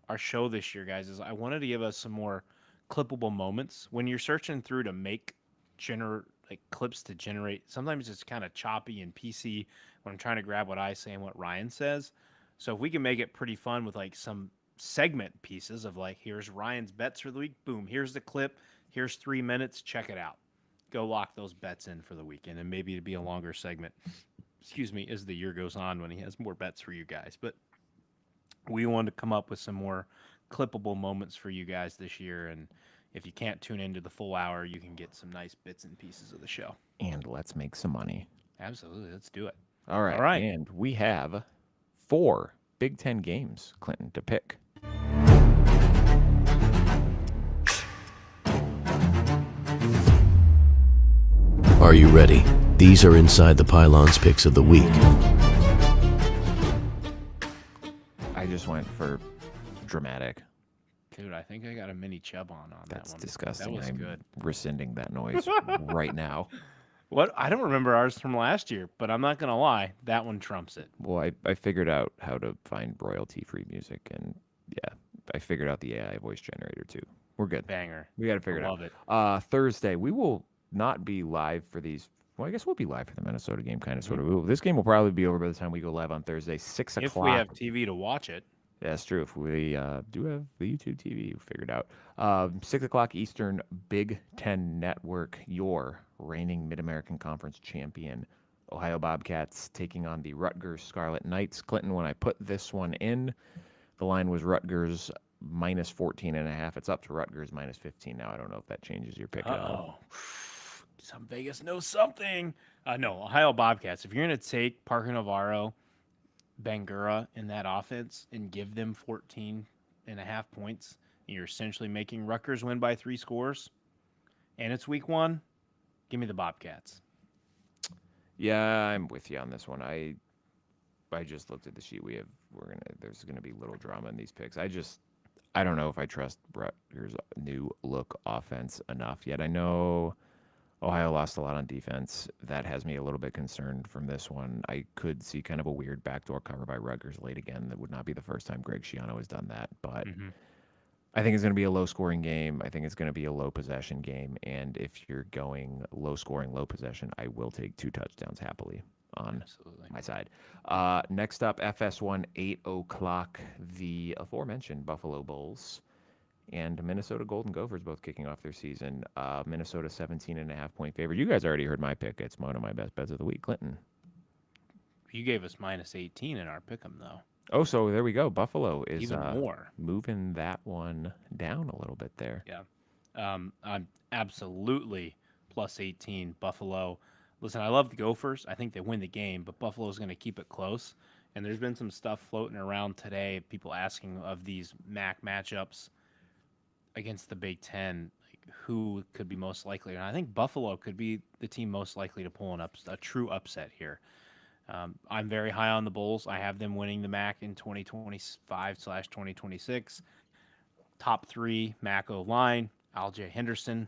our show this year, guys, is I wanted to give us some more clippable moments. When you're searching through to make clips to generate, sometimes it's kind of choppy and PC when I'm trying to grab what I say and what Ryan says. So if we can make it pretty fun with like some segment pieces of like, here's Ryan's bets for the week. Boom. Here's the clip. Here's 3 minutes. Check it out. Go lock those bets in for the weekend. And maybe it'd be a longer segment, as the year goes on when he has more bets for you guys. But we wanted to come up with some more clippable moments for you guys this year. And if you can't tune into the full hour, you can get some nice bits and pieces of the show. And let's make some money. Absolutely. Let's do it. All right. All right. And we have 4 Big Ten games, Clinton, to pick. Are you ready? These are inside the Pylons picks of the week. I just went for dramatic. Dude, I think I got a mini chub on that That's one. disgusting. That was I'm good. rescinding that noise right now. What? I don't remember ours from last year, but I'm not going to lie. That one trumps it. Well, I figured out how to find royalty-free music, and yeah, I figured out the AI voice generator too. We're good. Banger. We got to figure Love it it. out. Thursday, we will not be live for these. Well, I guess we'll be live for the Minnesota game, kind of, sort of. This game will probably be over by the time we go live on Thursday, 6 o'clock. If we have TV to watch it. Yeah, that's true. If we do have the YouTube TV figured out. 6 o'clock Eastern, Big Ten Network, your reigning Mid-American Conference champion, Ohio Bobcats, taking on the Rutgers Scarlet Knights. Clinton, when I put this one in, the line was Rutgers minus 14.5. It's up to Rutgers minus 15 now. I don't know if that changes your pick at all. Some Vegas knows something. No, Ohio Bobcats. If you're going to take Parker Navarro, Bangura in that offense and give them 14.5 points, and you're essentially making Rutgers win by 3 scores, and it's week 1, give me the Bobcats. Yeah, I'm with you on this one. I just looked at the sheet. There's gonna be little drama in these picks. I don't know if I trust Rutgers' new look offense enough yet. I know Ohio lost a lot on defense. That has me a little bit concerned from this one. I could see kind of a weird backdoor cover by Rutgers late again. That would not be the first time Greg Schiano has done that. But I think it's going to be a low-scoring game. I think it's going to be a low-possession game. And if you're going low-scoring, low possession, I will take 2 touchdowns happily on my side. Next up, FS1, 8 o'clock, the aforementioned Buffalo Bulls and Minnesota Golden Gophers both kicking off their season. Minnesota 17.5 point favorite. You guys already heard my pick. It's one of my best bets of the week. Clinton. You gave us minus 18 in our pick'em, though. Oh, so there we go. Buffalo is even more moving that one down a little bit there. Yeah. I'm absolutely plus 18 Buffalo. Listen, I love the Gophers. I think they win the game, but Buffalo's going to keep it close. And there's been some stuff floating around today, people asking of these MAC matchups against the Big Ten, like who could be most likely. And I think Buffalo could be the team most likely to pull a true upset here. I'm very high on the Bulls. I have them winning the MAC in 2025/2026. Top 3 MAC O-line, Alj Henderson,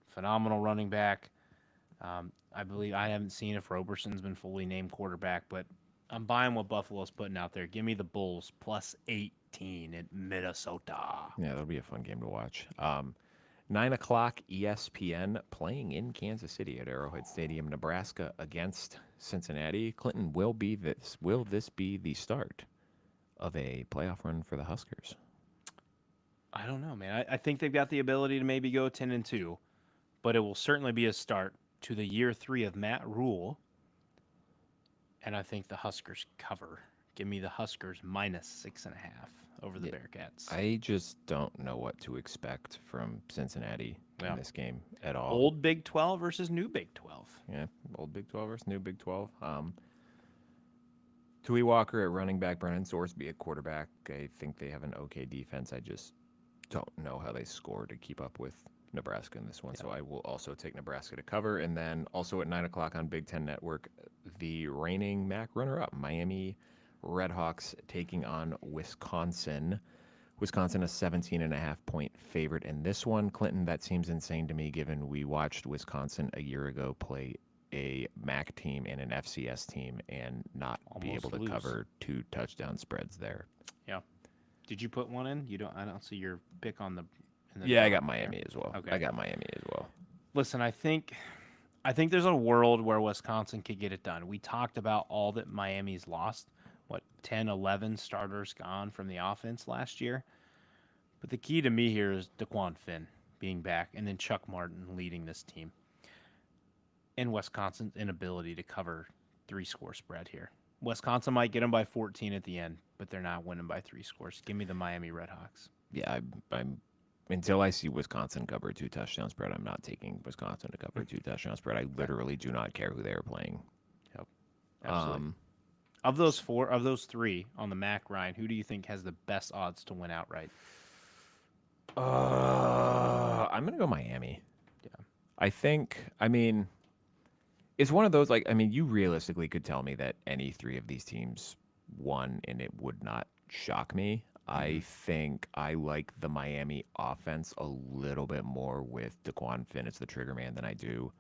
phenomenal running back. I believe I haven't seen if Roberson's been fully named quarterback, but I'm buying what Buffalo's putting out there. Give me the Bulls plus 18 in Minnesota. Yeah, that'll be a fun game to watch. 9 o'clock ESPN playing in Kansas City at Arrowhead Stadium, Nebraska against Cincinnati. Clinton, will this be the start of a playoff run for the Huskers? I don't know, man. I think they've got the ability to maybe go 10-2, but it will certainly be a start to the year 3 of Matt Rule. And I think the Huskers cover. Give me the Huskers minus 6.5 over the Bearcats. I just don't know what to expect from Cincinnati in this game at all. Old Big 12 versus new Big 12. Yeah, old Big 12 versus new Big 12. Tui Walker at running back, Brennan Sorsby at quarterback. I think they have an okay defense. I just don't know how they score to keep up with Nebraska in this one. So I will also take Nebraska to cover. And then also at 9 o'clock on Big Ten Network, the reigning MAC runner-up, Miami Redhawks taking on Wisconsin. Wisconsin a 17.5-point favorite in this one. Clinton, that seems insane to me given we watched Wisconsin a year ago play a MAC team and an FCS team and not be able to cover 2 touchdown spreads there. Yeah. Did you put one in? I don't see your pick on the. Yeah, I got Miami as well. Okay. I got Miami as well. Listen, I think there's a world where Wisconsin could get it done. We talked about all that Miami's lost. 10, 11 starters gone from the offense last year. But the key to me here is DeQuan Finn being back and then Chuck Martin leading this team. And Wisconsin's inability to cover 3-score spread here. Wisconsin might get them by 14 at the end, but they're not winning by 3 scores. Give me the Miami Redhawks. Yeah, I'm until I see Wisconsin cover 2 touchdown spread, I'm not taking Wisconsin to cover 2 touchdown spread. I literally do not care who they are playing. Yep. Absolutely. Of those 3 on the MAC, Ryan, who do you think has the best odds to win outright? I'm going to go Miami. Yeah. It's one of those, you realistically could tell me that any 3 of these teams won and it would not shock me. I think I like the Miami offense a little bit more with DeQuan Finn as the trigger man than I do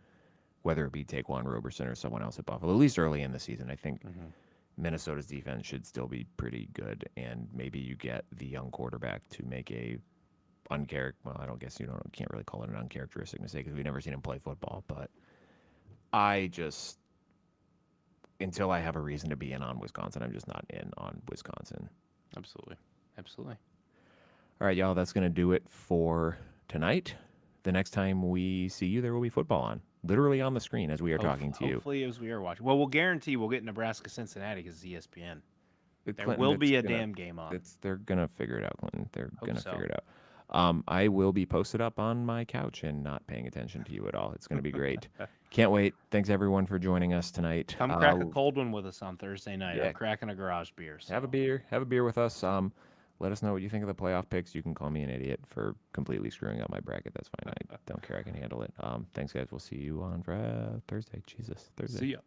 whether it be Taquan Roberson or someone else at Buffalo, at least early in the season. I think Minnesota's defense should still be pretty good, and maybe you get the young quarterback to make a well, I don't guess can't really call it an uncharacteristic mistake because we've never seen him play football, but until I have a reason to be in on Wisconsin, I'm just not in on Wisconsin. Absolutely. All right, y'all, that's going to do it for tonight. The next time we see you, there will be football on, literally on the screen as we are talking to you. Hopefully as we are watching. Well, we'll guarantee we'll get Nebraska-Cincinnati because it's ESPN. There will be a damn game on. They're going to figure it out, Clinton. They're going to figure it out. I will be posted up on my couch and not paying attention to you at all. It's going to be great. Can't wait. Thanks, everyone, for joining us tonight. Come crack a cold one with us on Thursday night. Yeah. I'm cracking a garage beer. So. Have a beer with us. Let us know what you think of the playoff picks. You can call me an idiot for completely screwing up my bracket. That's fine. I don't care. I can handle it. Thanks, guys. We'll see you on Thursday. Jesus, Thursday. See ya.